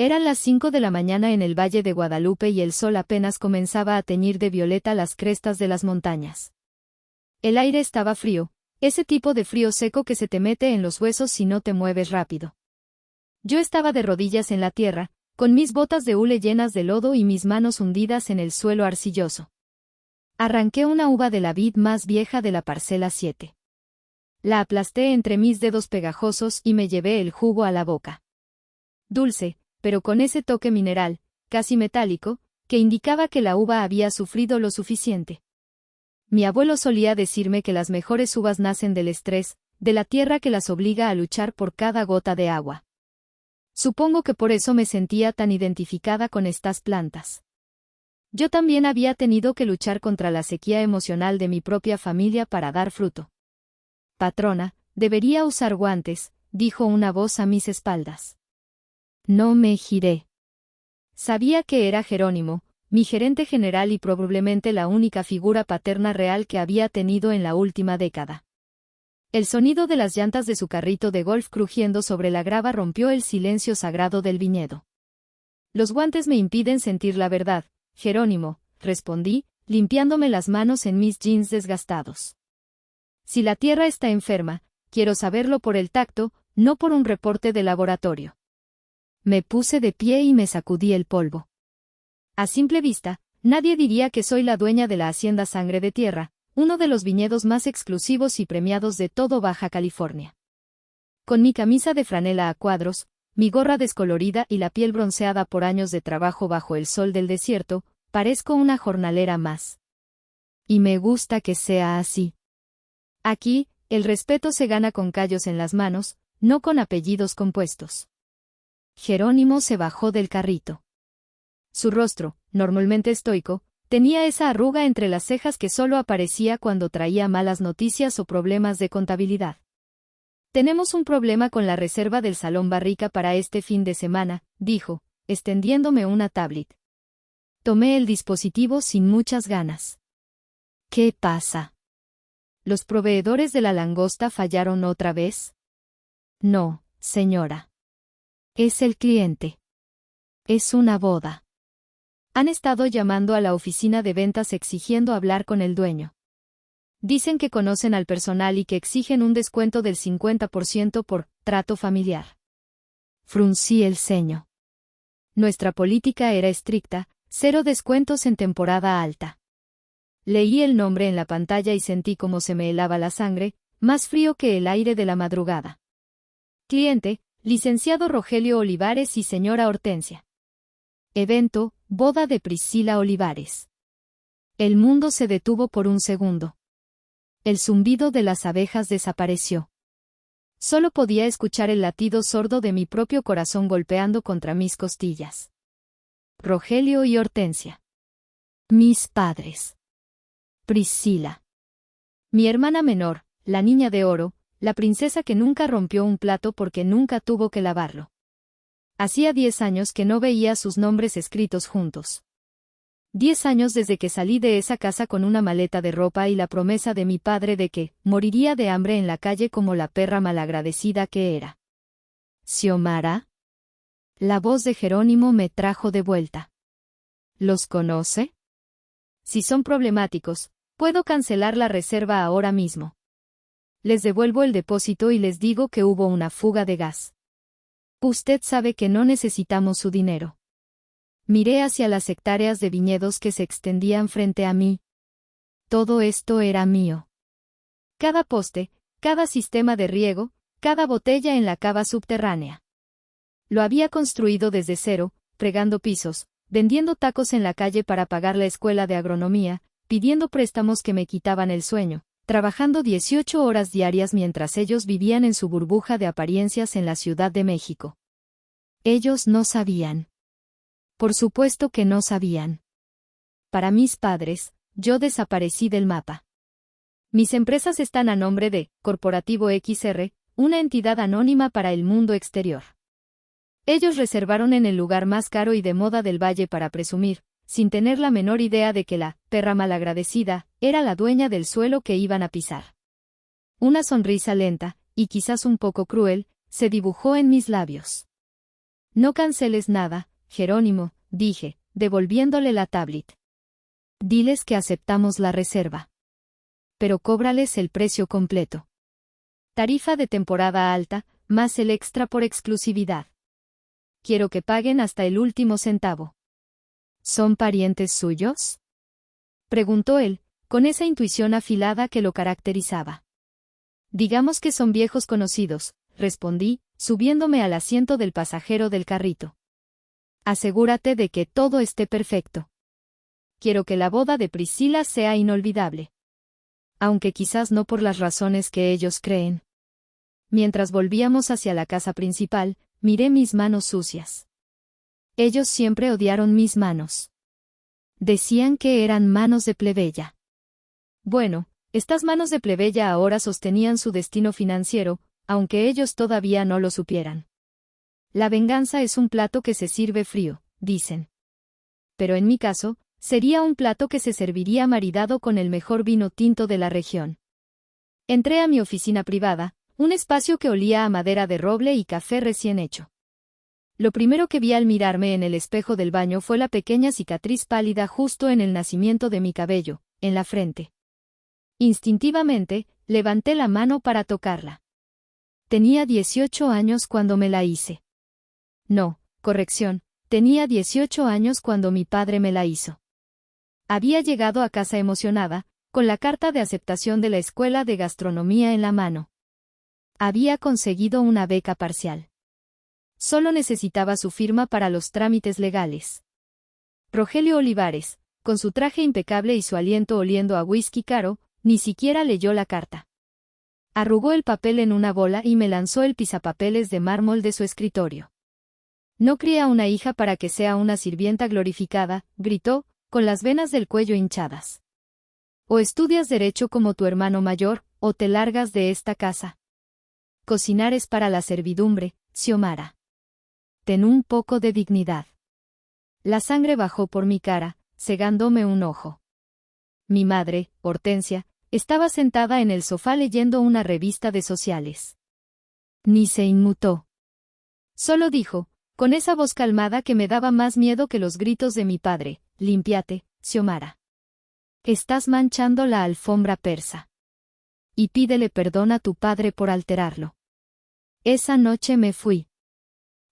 Eran las 5 de la mañana en el Valle de Guadalupe y el sol apenas comenzaba a teñir de violeta las crestas de las montañas. El aire estaba frío, ese tipo de frío seco que se te mete en los huesos si no te mueves rápido. Yo estaba de rodillas en la tierra, con mis botas de hule llenas de lodo y mis manos hundidas en el suelo arcilloso. Arranqué una uva de la vid más vieja de la parcela 7. La aplasté entre mis dedos pegajosos y me llevé el jugo a la boca. Dulce, pero con ese toque mineral, casi metálico, que indicaba que la uva había sufrido lo suficiente. Mi abuelo solía decirme que las mejores uvas nacen del estrés, de la tierra que las obliga a luchar por cada gota de agua. Supongo que por eso me sentía tan identificada con estas plantas. Yo también había tenido que luchar contra la sequía emocional de mi propia familia para dar fruto. Patrona, debería usar guantes, dijo una voz a mis espaldas. No me giré. Sabía que era Jerónimo, mi gerente general y probablemente la única figura paterna real que había tenido en la última década. El sonido de las llantas de su carrito de golf crujiendo sobre la grava rompió el silencio sagrado del viñedo. Los guantes me impiden sentir la verdad, Jerónimo, respondí, limpiándome las manos en mis jeans desgastados. Si la tierra está enferma, quiero saberlo por el tacto, no por un reporte de laboratorio. Me puse de pie y me sacudí el polvo. A simple vista, nadie diría que soy la dueña de la hacienda Sangre de Tierra, uno de los viñedos más exclusivos y premiados de todo Baja California. Con mi camisa de franela a cuadros, mi gorra descolorida y la piel bronceada por años de trabajo bajo el sol del desierto, parezco una jornalera más. Y me gusta que sea así. Aquí, el respeto se gana con callos en las manos, no con apellidos compuestos. Jerónimo se bajó del carrito. Su rostro, normalmente estoico, tenía esa arruga entre las cejas que solo aparecía cuando traía malas noticias o problemas de contabilidad. Tenemos un problema con la reserva del Salón Barrica para este fin de semana, dijo, extendiéndome una tablet. Tomé el dispositivo sin muchas ganas. ¿Qué pasa? ¿Los proveedores de la langosta fallaron otra vez? No, señora. Es el cliente. Es una boda. Han estado llamando a la oficina de ventas exigiendo hablar con el dueño. Dicen que conocen al personal y que exigen un descuento del 50% por trato familiar. Fruncí el ceño. Nuestra política era estricta, 0 descuentos en temporada alta. Leí el nombre en la pantalla y sentí como se me helaba la sangre, más frío que el aire de la madrugada. Cliente, licenciado Rogelio Olivares y señora Hortensia. Evento, boda de Priscila Olivares. El mundo se detuvo por un segundo. El zumbido de las abejas desapareció. Solo podía escuchar el latido sordo de mi propio corazón golpeando contra mis costillas. Rogelio y Hortensia. Mis padres. Priscila. Mi hermana menor, la niña de oro, la princesa que nunca rompió un plato porque nunca tuvo que lavarlo. Hacía 10 años que no veía sus nombres escritos juntos. 10 años desde que salí de esa casa con una maleta de ropa y la promesa de mi padre de que moriría de hambre en la calle como la perra malagradecida que era. ¿Xiomara? La voz de Jerónimo me trajo de vuelta. ¿Los conoce? Si son problemáticos, puedo cancelar la reserva ahora mismo. Les devuelvo el depósito y les digo que hubo una fuga de gas. Usted sabe que no necesitamos su dinero. Miré hacia las hectáreas de viñedos que se extendían frente a mí. Todo esto era mío. Cada poste, cada sistema de riego, cada botella en la cava subterránea. Lo había construido desde cero, pregando pisos, vendiendo tacos en la calle para pagar la escuela de agronomía, pidiendo préstamos que me quitaban el sueño, trabajando 18 horas diarias mientras ellos vivían en su burbuja de apariencias en la Ciudad de México. Ellos no sabían. Por supuesto que no sabían. Para mis padres, yo desaparecí del mapa. Mis empresas están a nombre de Corporativo XR, una entidad anónima para el mundo exterior. Ellos reservaron en el lugar más caro y de moda del valle para presumir, sin tener la menor idea de que la perra malagradecida era la dueña del suelo que iban a pisar. Una sonrisa lenta, y quizás un poco cruel, se dibujó en mis labios. No canceles nada, Jerónimo, dije, devolviéndole la tablet. Diles que aceptamos la reserva. Pero cóbrales el precio completo. Tarifa de temporada alta, más el extra por exclusividad. Quiero que paguen hasta el último centavo. ¿Son parientes suyos?, preguntó él, con esa intuición afilada que lo caracterizaba. Digamos que son viejos conocidos, respondí, subiéndome al asiento del pasajero del carrito. Asegúrate de que todo esté perfecto. Quiero que la boda de Priscila sea inolvidable. Aunque quizás no por las razones que ellos creen. Mientras volvíamos hacia la casa principal, miré mis manos sucias. Ellos siempre odiaron mis manos. Decían que eran manos de plebeya. Bueno, estas manos de plebeya ahora sostenían su destino financiero, aunque ellos todavía no lo supieran. La venganza es un plato que se sirve frío, dicen. Pero en mi caso, sería un plato que se serviría maridado con el mejor vino tinto de la región. Entré a mi oficina privada, un espacio que olía a madera de roble y café recién hecho. Lo primero que vi al mirarme en el espejo del baño fue la pequeña cicatriz pálida justo en el nacimiento de mi cabello, en la frente. Instintivamente, levanté la mano para tocarla. Tenía 18 años cuando me la hice. No, corrección, tenía 18 años cuando mi padre me la hizo. Había llegado a casa emocionada, con la carta de aceptación de la escuela de gastronomía en la mano. Había conseguido una beca parcial. Solo necesitaba su firma para los trámites legales. Rogelio Olivares, con su traje impecable y su aliento oliendo a whisky caro, ni siquiera leyó la carta. Arrugó el papel en una bola y me lanzó el pisapapeles de mármol de su escritorio. No cría una hija para que sea una sirvienta glorificada, gritó, con las venas del cuello hinchadas. O estudias derecho como tu hermano mayor, o te largas de esta casa. Cocinar es para la servidumbre, Xiomara. Ten un poco de dignidad. La sangre bajó por mi cara, cegándome un ojo. Mi madre, Hortensia, estaba sentada en el sofá leyendo una revista de sociales. Ni se inmutó. Solo dijo, con esa voz calmada que me daba más miedo que los gritos de mi padre, límpiate, Xiomara. Estás manchando la alfombra persa. Y pídele perdón a tu padre por alterarlo. Esa noche me fui.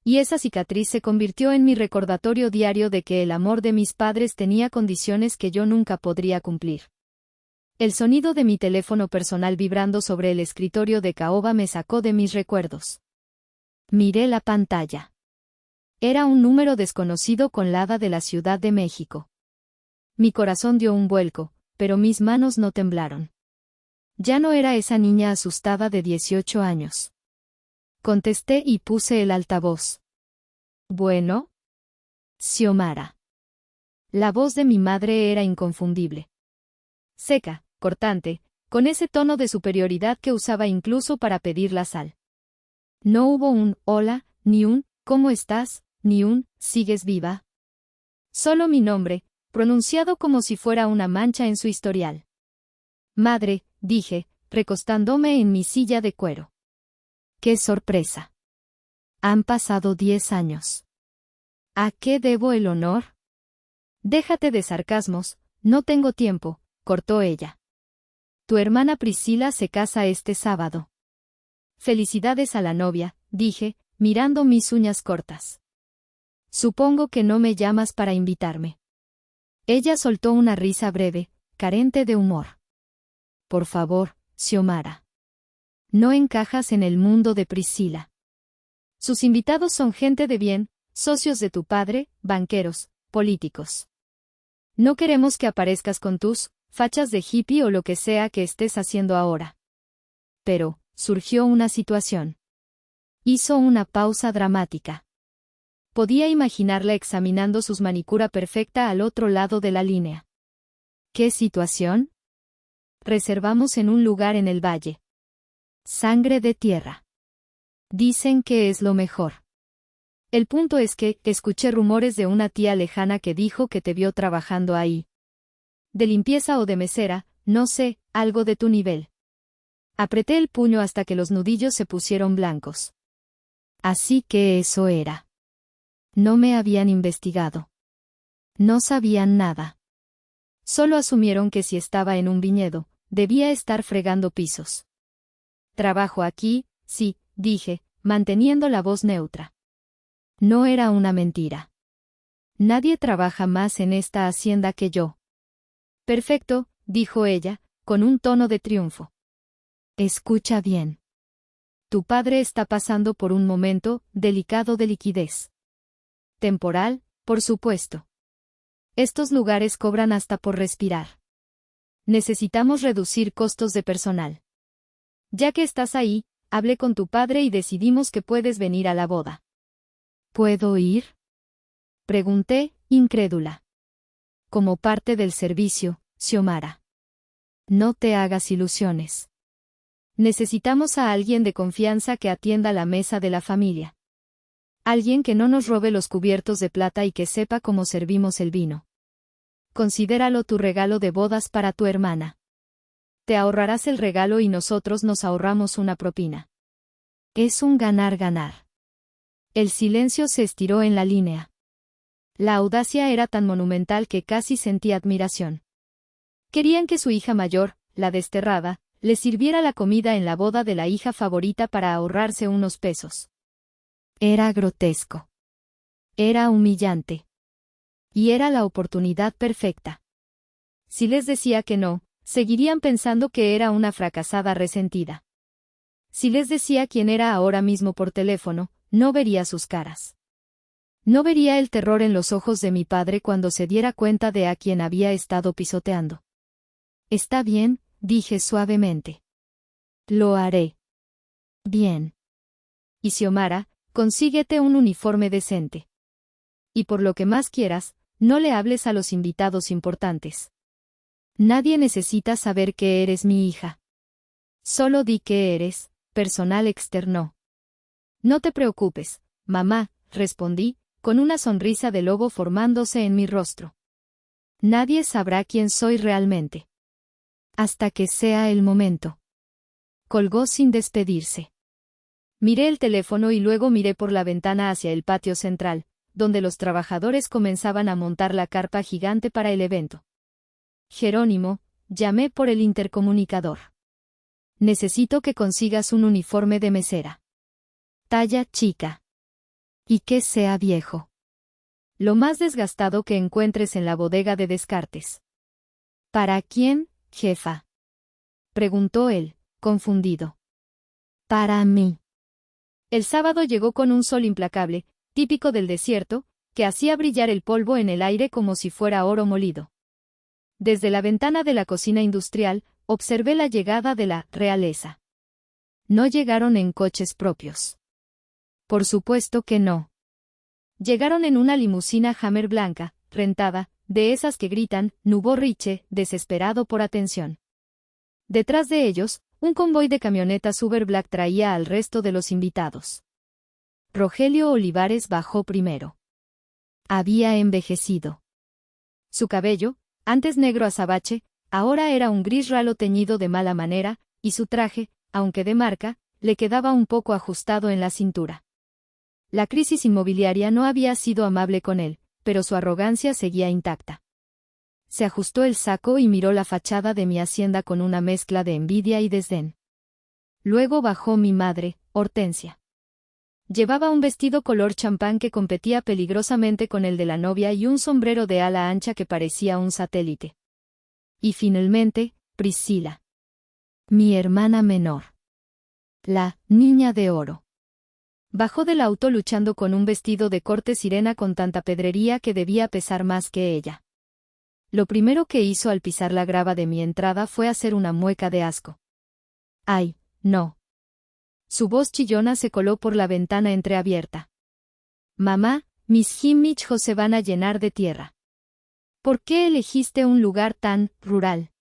Y esa cicatriz se convirtió en mi recordatorio diario de que el amor de mis padres tenía condiciones que yo nunca podría cumplir. El sonido de mi teléfono personal vibrando sobre el escritorio de caoba me sacó de mis recuerdos. Miré la pantalla. Era un número desconocido con la hada de la Ciudad de México. Mi corazón dio un vuelco, pero mis manos no temblaron. Ya no era esa niña asustada de 18 años. Contesté y puse el altavoz. ¿Bueno? Xiomara. La voz de mi madre era inconfundible. Seca, cortante, con ese tono de superioridad que usaba incluso para pedir la sal. No hubo un hola, ni un ¿cómo estás?, ni un ¿sigues viva? Solo mi nombre, pronunciado como si fuera una mancha en su historial. Madre, dije, recostándome en mi silla de cuero. ¡Qué sorpresa! Han pasado 10 años. ¿A qué debo el honor? Déjate de sarcasmos, no tengo tiempo, cortó ella. Tu hermana Priscila se casa este sábado. Felicidades a la novia, dije, mirando mis uñas cortas. Supongo que no me llamas para invitarme. Ella soltó una risa breve, carente de humor. Por favor, Xiomara. No encajas en el mundo de Priscila. Sus invitados son gente de bien, socios de tu padre, banqueros, políticos. No queremos que aparezcas con tus fachas de hippie o lo que sea que estés haciendo ahora. Pero, surgió una situación. Hizo una pausa dramática. Podía imaginarla examinando su manicura perfecta al otro lado de la línea. ¿Qué situación? Reservamos en un lugar en el valle. Sangre de tierra. Dicen que es lo mejor. El punto es que escuché rumores de una tía lejana que dijo que te vio trabajando ahí. De limpieza o de mesera, no sé, algo de tu nivel. Apreté el puño hasta que los nudillos se pusieron blancos. Así que eso era. No me habían investigado. No sabían nada. Solo asumieron que si estaba en un viñedo, debía estar fregando pisos. Trabajo aquí, sí, dije, manteniendo la voz neutra. No era una mentira. Nadie trabaja más en esta hacienda que yo. Perfecto, dijo ella, con un tono de triunfo. Escucha bien. Tu padre está pasando por un momento delicado de liquidez. Temporal, por supuesto. Estos lugares cobran hasta por respirar. Necesitamos reducir costos de personal. Ya que estás ahí, hablé con tu padre y decidimos que puedes venir a la boda. ¿Puedo ir? Pregunté, incrédula. Como parte del servicio, Xiomara. No te hagas ilusiones. Necesitamos a alguien de confianza que atienda la mesa de la familia. Alguien que no nos robe los cubiertos de plata y que sepa cómo servimos el vino. Considéralo tu regalo de bodas para tu hermana. Te ahorrarás el regalo y nosotros nos ahorramos una propina. Es un ganar-ganar. El silencio se estiró en la línea. La audacia era tan monumental que casi sentí admiración. Querían que su hija mayor, la desterrada, le sirviera la comida en la boda de la hija favorita para ahorrarse unos pesos. Era grotesco. Era humillante. Y era la oportunidad perfecta. Si les decía que no, seguirían pensando que era una fracasada resentida. Si les decía quién era ahora mismo por teléfono, no vería sus caras. No vería el terror en los ojos de mi padre cuando se diera cuenta de a quién había estado pisoteando. Está bien, dije suavemente. Lo haré. Bien. Y Xiomara, consíguete un uniforme decente. Y por lo que más quieras, no le hables a los invitados importantes. Nadie necesita saber que eres mi hija. Solo di que eres, personal externo. No te preocupes, mamá, respondí, con una sonrisa de lobo formándose en mi rostro. Nadie sabrá quién soy realmente. Hasta que sea el momento. Colgó sin despedirse. Miré el teléfono y luego miré por la ventana hacia el patio central, donde los trabajadores comenzaban a montar la carpa gigante para el evento. Jerónimo, llamé por el intercomunicador. Necesito que consigas un uniforme de mesera. Talla chica. Y que sea viejo. Lo más desgastado que encuentres en la bodega de descartes. ¿Para quién, jefa? Preguntó él, confundido. Para mí. El sábado llegó con un sol implacable, típico del desierto, que hacía brillar el polvo en el aire como si fuera oro molido. Desde la ventana de la cocina industrial, observé la llegada de la realeza. No llegaron en coches propios. Por supuesto que no. Llegaron en una limusina Hammer blanca, rentada, de esas que gritan, Nouveau Riche, desesperado por atención. Detrás de ellos, un convoy de camionetas Uber Black traía al resto de los invitados. Rogelio Olivares bajó primero. Había envejecido. Su cabello, antes negro azabache, ahora era un gris ralo teñido de mala manera, y su traje, aunque de marca, le quedaba un poco ajustado en la cintura. La crisis inmobiliaria no había sido amable con él, pero su arrogancia seguía intacta. Se ajustó el saco y miró la fachada de mi hacienda con una mezcla de envidia y desdén. Luego bajó mi madre, Hortensia. Llevaba un vestido color champán que competía peligrosamente con el de la novia y un sombrero de ala ancha que parecía un satélite. Y finalmente, Priscila. Mi hermana menor. La niña de oro. Bajó del auto luchando con un vestido de corte sirena con tanta pedrería que debía pesar más que ella. Lo primero que hizo al pisar la grava de mi entrada fue hacer una mueca de asco. ¡Ay, no! Su voz chillona se coló por la ventana entreabierta. Mamá, mis hijos se van a llenar de tierra. ¿Por qué elegiste un lugar tan rural?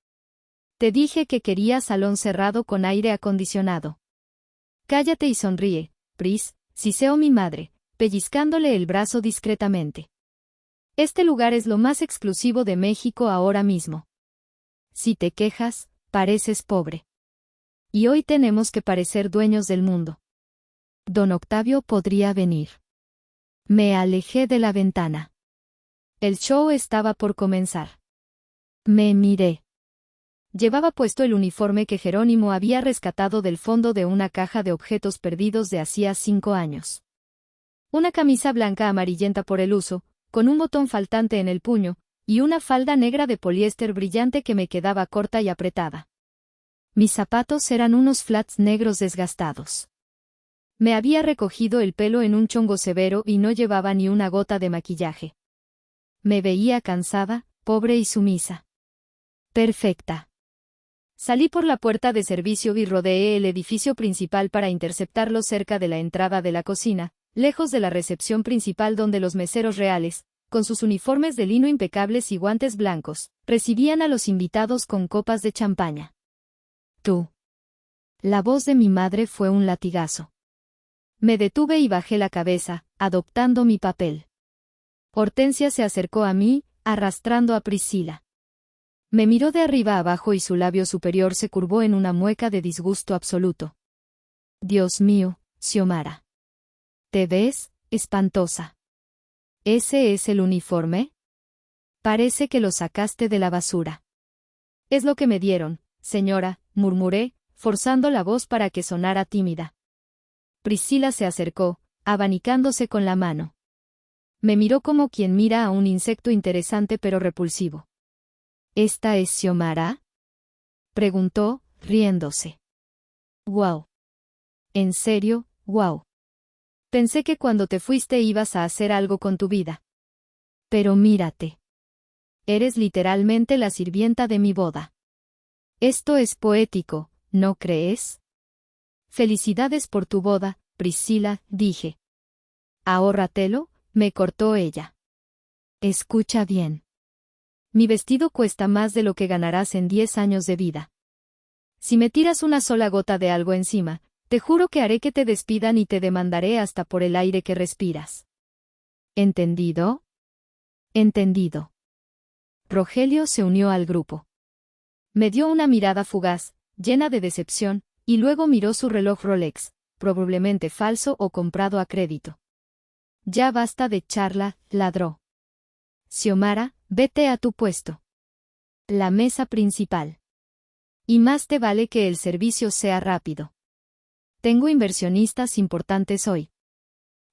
Te dije que quería salón cerrado con aire acondicionado. Cállate y sonríe, Pris, siseó mi madre, pellizcándole el brazo discretamente. Este lugar es lo más exclusivo de México ahora mismo. Si te quejas, pareces pobre. Y hoy tenemos que parecer dueños del mundo. Don Octavio podría venir. Me alejé de la ventana. El show estaba por comenzar. Me miré. Llevaba puesto el uniforme que Jerónimo había rescatado del fondo de una caja de objetos perdidos de hacía 5 años. Una camisa blanca amarillenta por el uso, con un botón faltante en el puño, y una falda negra de poliéster brillante que me quedaba corta y apretada. Mis zapatos eran unos flats negros desgastados. Me había recogido el pelo en un chongo severo y no llevaba ni una gota de maquillaje. Me veía cansada, pobre y sumisa. Perfecta. Salí por la puerta de servicio y rodeé el edificio principal para interceptarlo cerca de la entrada de la cocina, lejos de la recepción principal donde los meseros reales, con sus uniformes de lino impecables y guantes blancos, recibían a los invitados con copas de champaña. Tú. La voz de mi madre fue un latigazo. Me detuve y bajé la cabeza, adoptando mi papel. Hortensia se acercó a mí, arrastrando a Priscila. Me miró de arriba abajo y su labio superior se curvó en una mueca de disgusto absoluto. Dios mío, Xiomara. ¿Te ves, espantosa? ¿Ese es el uniforme? Parece que lo sacaste de la basura. Es lo que me dieron, señora, murmuré, forzando la voz para que sonara tímida. Priscila se acercó, abanicándose con la mano. Me miró como quien mira a un insecto interesante pero repulsivo. ¿Esta es Xiomara? Preguntó, riéndose. Guau. En serio, guau. Pensé que cuando te fuiste ibas a hacer algo con tu vida. Pero mírate. Eres literalmente la sirvienta de mi boda. Esto es poético, ¿no crees? Felicidades por tu boda, Priscila, dije. Ahórratelo, me cortó ella. Escucha bien. Mi vestido cuesta más de lo que ganarás en 10 años de vida. Si me tiras una sola gota de algo encima, te juro que haré que te despidan y te demandaré hasta por el aire que respiras. ¿Entendido? Entendido. Rogelio se unió al grupo. Me dio una mirada fugaz, llena de decepción, y luego miró su reloj Rolex, probablemente falso o comprado a crédito. Ya basta de charla, ladró. Xiomara, vete a tu puesto. La mesa principal. Y más te vale que el servicio sea rápido. Tengo inversionistas importantes hoy.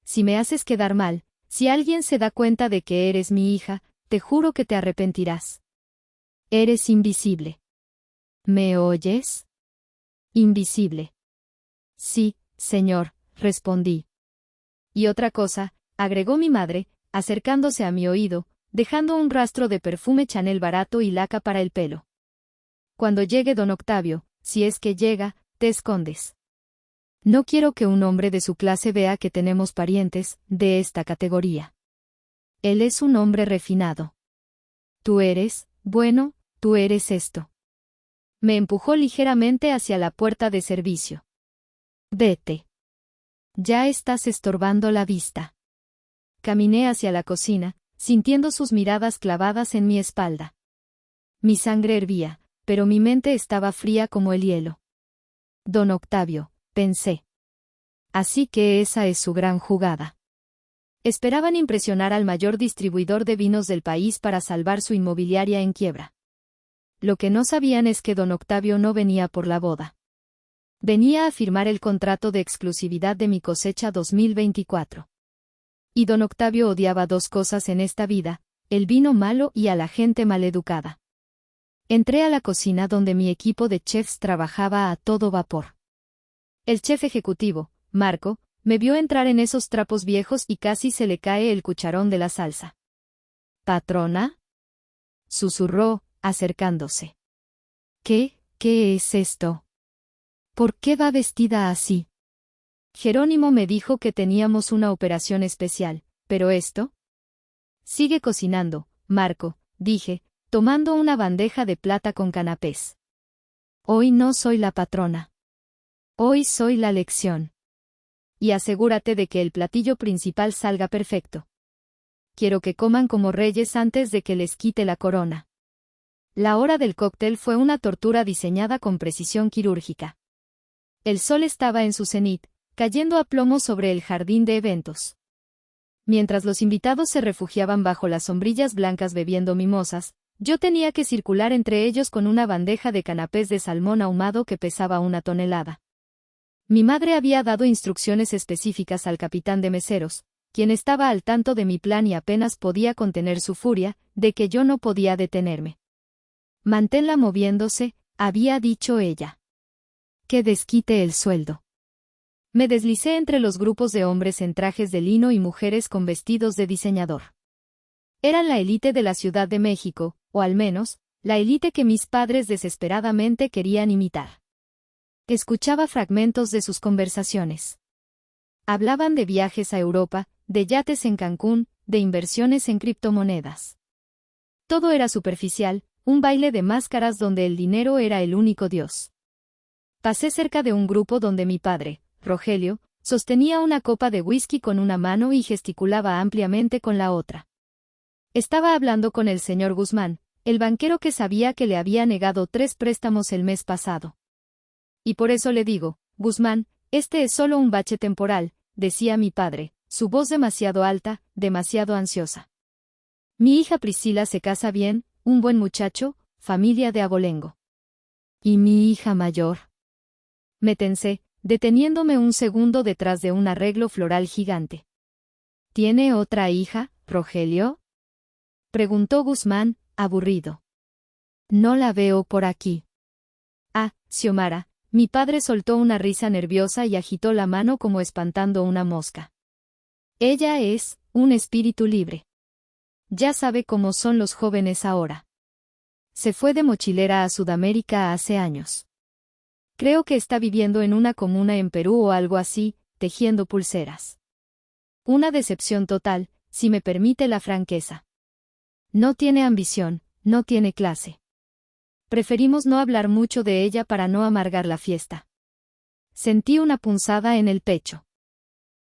Si me haces quedar mal, si alguien se da cuenta de que eres mi hija, te juro que te arrepentirás. Eres invisible. ¿Me oyes? Invisible. Sí, señor, respondí. Y otra cosa, agregó mi madre, acercándose a mi oído, dejando un rastro de perfume Chanel barato y laca para el pelo. Cuando llegue don Octavio, si es que llega, te escondes. No quiero que un hombre de su clase vea que tenemos parientes de esta categoría. Él es un hombre refinado. Tú eres, bueno, tú eres esto. Me empujó ligeramente hacia la puerta de servicio. Vete. Ya estás estorbando la vista. Caminé hacia la cocina, sintiendo sus miradas clavadas en mi espalda. Mi sangre hervía, pero mi mente estaba fría como el hielo. Don Octavio, pensé. Así que esa es su gran jugada. Esperaban impresionar al mayor distribuidor de vinos del país para salvar su inmobiliaria en quiebra. Lo que no sabían es que don Octavio no venía por la boda. Venía a firmar el contrato de exclusividad de mi cosecha 2024. Y don Octavio odiaba 2 cosas en esta vida, el vino malo y a la gente maleducada. Entré a la cocina donde mi equipo de chefs trabajaba a todo vapor. El chef ejecutivo, Marco, me vio entrar en esos trapos viejos y casi se le cae el cucharón de la salsa. ¿Patrona? Susurró, acercándose. ¿Qué es esto? ¿Por qué va vestida así? Jerónimo me dijo que teníamos una operación especial, pero esto... Sigue cocinando, Marco, dije, tomando una bandeja de plata con canapés. Hoy no soy la patrona. Hoy soy la lección. Y asegúrate de que el platillo principal salga perfecto. Quiero que coman como reyes antes de que les quite la corona. La hora del cóctel fue una tortura diseñada con precisión quirúrgica. El sol estaba en su cenit, cayendo a plomo sobre el jardín de eventos. Mientras los invitados se refugiaban bajo las sombrillas blancas bebiendo mimosas, yo tenía que circular entre ellos con una bandeja de canapés de salmón ahumado que pesaba 1 tonelada. Mi madre había dado instrucciones específicas al capitán de meseros, quien estaba al tanto de mi plan y apenas podía contener su furia, de que yo no podía detenerme. Manténla moviéndose, había dicho ella. Que desquite el sueldo. Me deslicé entre los grupos de hombres en trajes de lino y mujeres con vestidos de diseñador. Eran la élite de la Ciudad de México, o al menos, la élite que mis padres desesperadamente querían imitar. Escuchaba fragmentos de sus conversaciones. Hablaban de viajes a Europa, de yates en Cancún, de inversiones en criptomonedas. Todo era superficial, un baile de máscaras donde el dinero era el único dios. Pasé cerca de un grupo donde mi padre, Rogelio, sostenía una copa de whisky con una mano y gesticulaba ampliamente con la otra. Estaba hablando con el señor Guzmán, el banquero que sabía que le había negado 3 préstamos el mes pasado. Y por eso le digo, Guzmán, este es solo un bache temporal, decía mi padre, su voz demasiado alta, demasiado ansiosa. Mi hija Priscila se casa bien, un buen muchacho, familia de abolengo. ¿Y mi hija mayor? Me tensé, deteniéndome un segundo detrás de un arreglo floral gigante. ¿Tiene otra hija, Rogelio? Preguntó Guzmán, aburrido. No la veo por aquí. Ah, Xiomara. Mi padre soltó una risa nerviosa y agitó la mano como espantando una mosca. Ella es un espíritu libre. Ya sabe cómo son los jóvenes ahora. Se fue de mochilera a Sudamérica hace años. Creo que está viviendo en una comuna en Perú o algo así, tejiendo pulseras. Una decepción total, si me permite la franqueza. No tiene ambición, no tiene clase. Preferimos no hablar mucho de ella para no amargar la fiesta. Sentí una punzada en el pecho.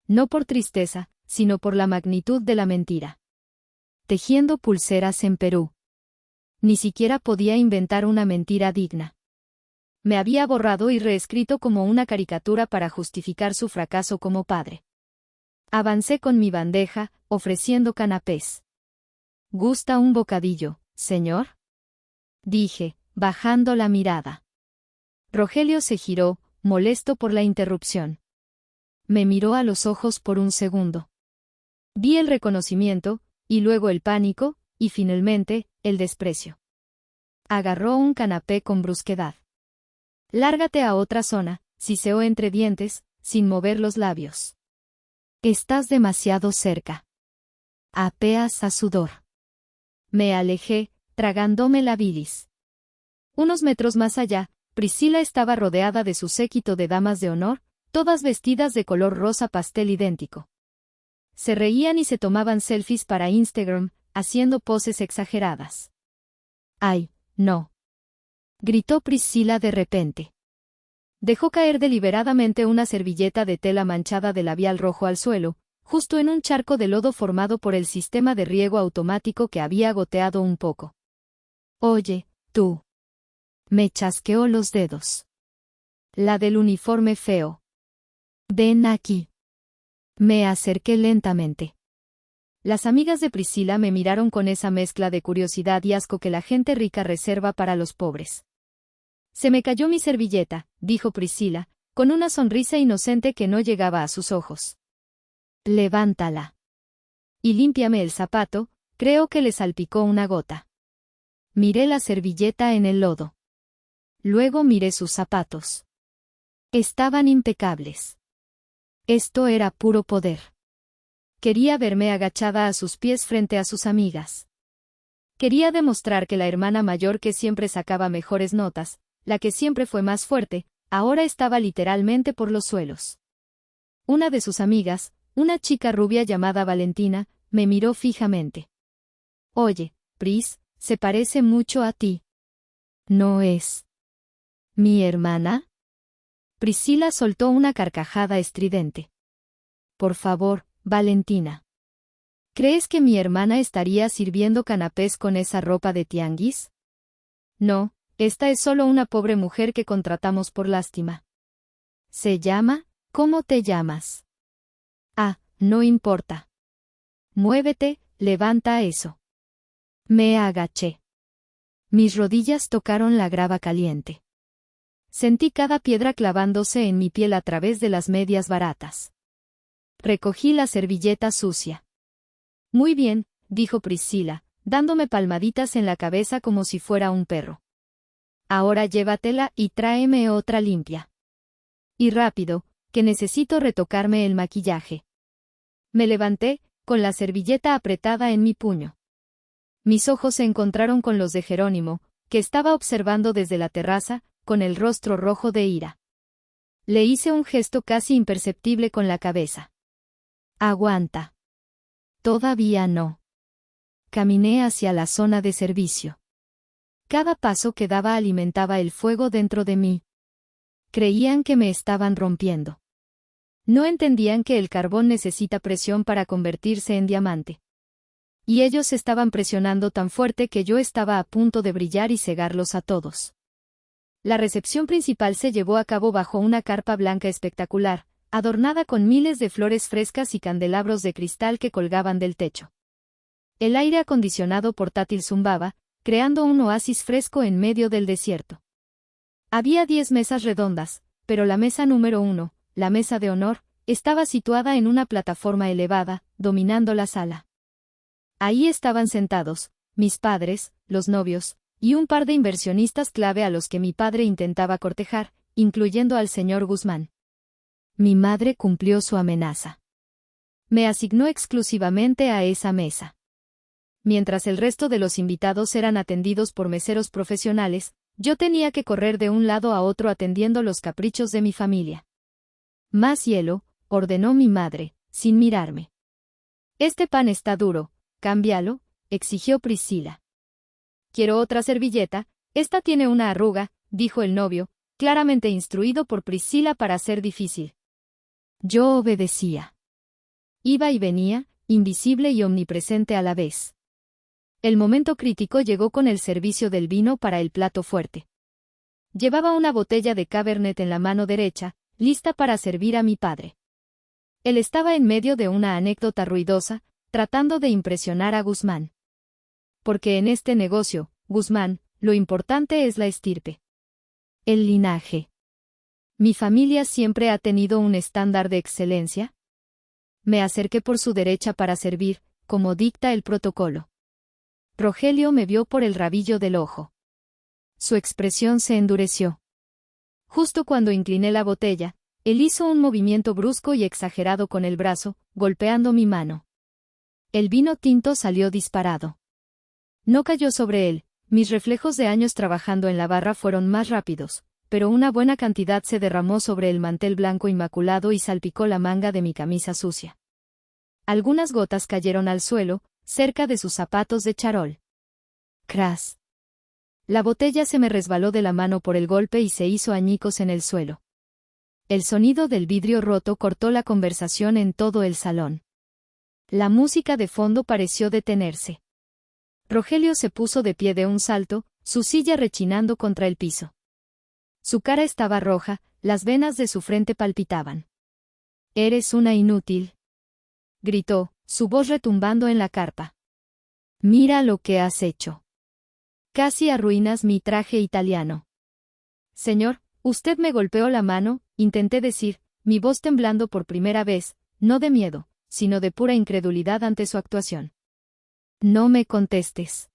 No por tristeza, sino por la magnitud de la mentira. Tejiendo pulseras en Perú. Ni siquiera podía inventar una mentira digna. Me había borrado y reescrito como una caricatura para justificar su fracaso como padre. Avancé con mi bandeja, ofreciendo canapés. ¿Gusta un bocadillo, señor? Dije, bajando la mirada. Rogelio se giró, molesto por la interrupción. Me miró a los ojos por un segundo. Vi el reconocimiento, y luego el pánico, y finalmente, el desprecio. Agarró un canapé con brusquedad. Lárgate a otra zona, siseó entre dientes, sin mover los labios. Estás demasiado cerca. Apeas a sudor. Me alejé, tragándome la bilis. Unos metros más allá, Priscila estaba rodeada de su séquito de damas de honor, todas vestidas de color rosa pastel idéntico. Se reían y se tomaban selfies para Instagram, haciendo poses exageradas. ¡Ay, no! Gritó Priscila de repente. Dejó caer deliberadamente una servilleta de tela manchada de labial rojo al suelo, justo en un charco de lodo formado por el sistema de riego automático que había goteado un poco. Oye, tú. Me chasqueó los dedos. La del uniforme feo. Ven aquí. Me acerqué lentamente. Las amigas de Priscila me miraron con esa mezcla de curiosidad y asco que la gente rica reserva para los pobres. Se me cayó mi servilleta, dijo Priscila, con una sonrisa inocente que no llegaba a sus ojos. Levántala. Y límpiame el zapato, creo que le salpicó una gota. Miré la servilleta en el lodo. Luego miré sus zapatos. Estaban impecables. Esto era puro poder. Quería verme agachada a sus pies frente a sus amigas. Quería demostrar que la hermana mayor que siempre sacaba mejores notas, la que siempre fue más fuerte, ahora estaba literalmente por los suelos. Una de sus amigas, una chica rubia llamada Valentina, me miró fijamente. Oye, Pris, se parece mucho a ti. ¿No es mi hermana? Priscila soltó una carcajada estridente. Por favor, Valentina. ¿Crees que mi hermana estaría sirviendo canapés con esa ropa de tianguis? No, esta es solo una pobre mujer que contratamos por lástima. ¿Se llama? ¿Cómo te llamas? Ah, no importa. Muévete, levanta eso. Me agaché. Mis rodillas tocaron la grava caliente. Sentí cada piedra clavándose en mi piel a través de las medias baratas. Recogí la servilleta sucia. Muy bien, dijo Priscila, dándome palmaditas en la cabeza como si fuera un perro. Ahora llévatela y tráeme otra limpia. Y rápido, que necesito retocarme el maquillaje. Me levanté, con la servilleta apretada en mi puño. Mis ojos se encontraron con los de Jerónimo, que estaba observando desde la terraza, con el rostro rojo de ira. Le hice un gesto casi imperceptible con la cabeza. Aguanta. Todavía no. Caminé hacia la zona de servicio. Cada paso que daba alimentaba el fuego dentro de mí. Creían que me estaban rompiendo. No entendían que el carbón necesita presión para convertirse en diamante. Y ellos estaban presionando tan fuerte que yo estaba a punto de brillar y cegarlos a todos. La recepción principal se llevó a cabo bajo una carpa blanca espectacular, adornada con miles de flores frescas y candelabros de cristal que colgaban del techo. El aire acondicionado portátil zumbaba, creando un oasis fresco en medio del desierto. Había 10 mesas redondas, pero la mesa número 1, la mesa de honor, estaba situada en una plataforma elevada, dominando la sala. Ahí estaban sentados, mis padres, los novios, y un par de inversionistas clave a los que mi padre intentaba cortejar, incluyendo al señor Guzmán. Mi madre cumplió su amenaza. Me asignó exclusivamente a esa mesa. Mientras el resto de los invitados eran atendidos por meseros profesionales, yo tenía que correr de un lado a otro atendiendo los caprichos de mi familia. Más hielo, ordenó mi madre, sin mirarme. Este pan está duro, cámbialo, exigió Priscila. Quiero otra servilleta, esta tiene una arruga, dijo el novio, claramente instruido por Priscila para ser difícil. Yo obedecía. Iba y venía, invisible y omnipresente a la vez. El momento crítico llegó con el servicio del vino para el plato fuerte. Llevaba una botella de Cabernet en la mano derecha, lista para servir a mi padre. Él estaba en medio de una anécdota ruidosa, tratando de impresionar a Guzmán. Porque en este negocio, Guzmán, lo importante es la estirpe. El linaje. ¿Mi familia siempre ha tenido un estándar de excelencia? Me acerqué por su derecha para servir, como dicta el protocolo. Rogelio me vio por el rabillo del ojo. Su expresión se endureció. Justo cuando incliné la botella, él hizo un movimiento brusco y exagerado con el brazo, golpeando mi mano. El vino tinto salió disparado. No cayó sobre él, mis reflejos de años trabajando en la barra fueron más rápidos, pero una buena cantidad se derramó sobre el mantel blanco inmaculado y salpicó la manga de mi camisa sucia. Algunas gotas cayeron al suelo, cerca de sus zapatos de charol. Cras. La botella se me resbaló de la mano por el golpe y se hizo añicos en el suelo. El sonido del vidrio roto cortó la conversación en todo el salón. La música de fondo pareció detenerse. Rogelio se puso de pie de un salto, su silla rechinando contra el piso. Su cara estaba roja, las venas de su frente palpitaban. «Eres una inútil», gritó, su voz retumbando en la carpa. «Mira lo que has hecho. Casi arruinas mi traje italiano». «Señor, usted me golpeó la mano», intenté decir, mi voz temblando por primera vez, no de miedo, sino de pura incredulidad ante su actuación. «No me contestes»,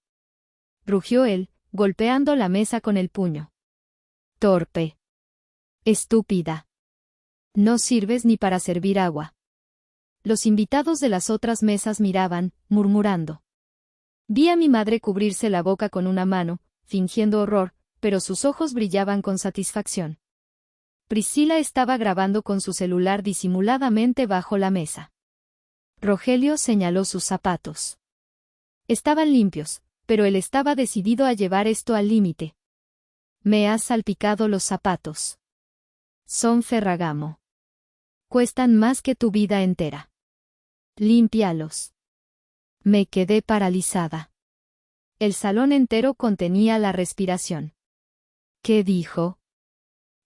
rugió él, golpeando la mesa con el puño. «Torpe. Estúpida. No sirves ni para servir agua». Los invitados de las otras mesas miraban, murmurando. Vi a mi madre cubrirse la boca con una mano, fingiendo horror, pero sus ojos brillaban con satisfacción. Priscila estaba grabando con su celular disimuladamente bajo la mesa. Rogelio señaló sus zapatos. Estaban limpios, pero él estaba decidido a llevar esto al límite. «Me has salpicado los zapatos. Son Ferragamo. Cuestan más que tu vida entera. Límpialos». Me quedé paralizada. El salón entero contenía la respiración. «¿Qué dijo?»,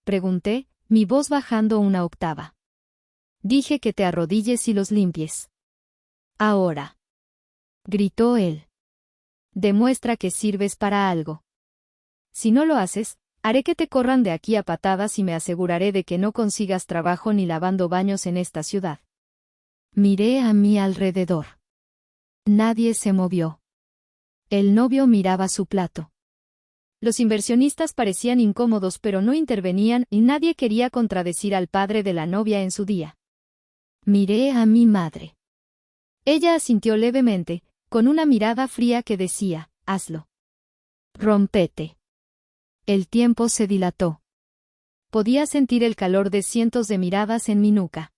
pregunté, mi voz bajando una octava. «Dije que te arrodilles y los limpies. Ahora». gritó él. Demuestra que sirves para algo. Si no lo haces, haré que te corran de aquí a patadas y me aseguraré de que no consigas trabajo ni lavando baños en esta ciudad. Miré a mi alrededor. Nadie se movió. El novio miraba su plato. Los inversionistas parecían incómodos pero no intervenían y nadie quería contradecir al padre de la novia en su día. Miré a mi madre. Ella asintió levemente, con una mirada fría que decía, hazlo. Rompete. El tiempo se dilató. Podía sentir el calor de cientos de miradas en mi nuca.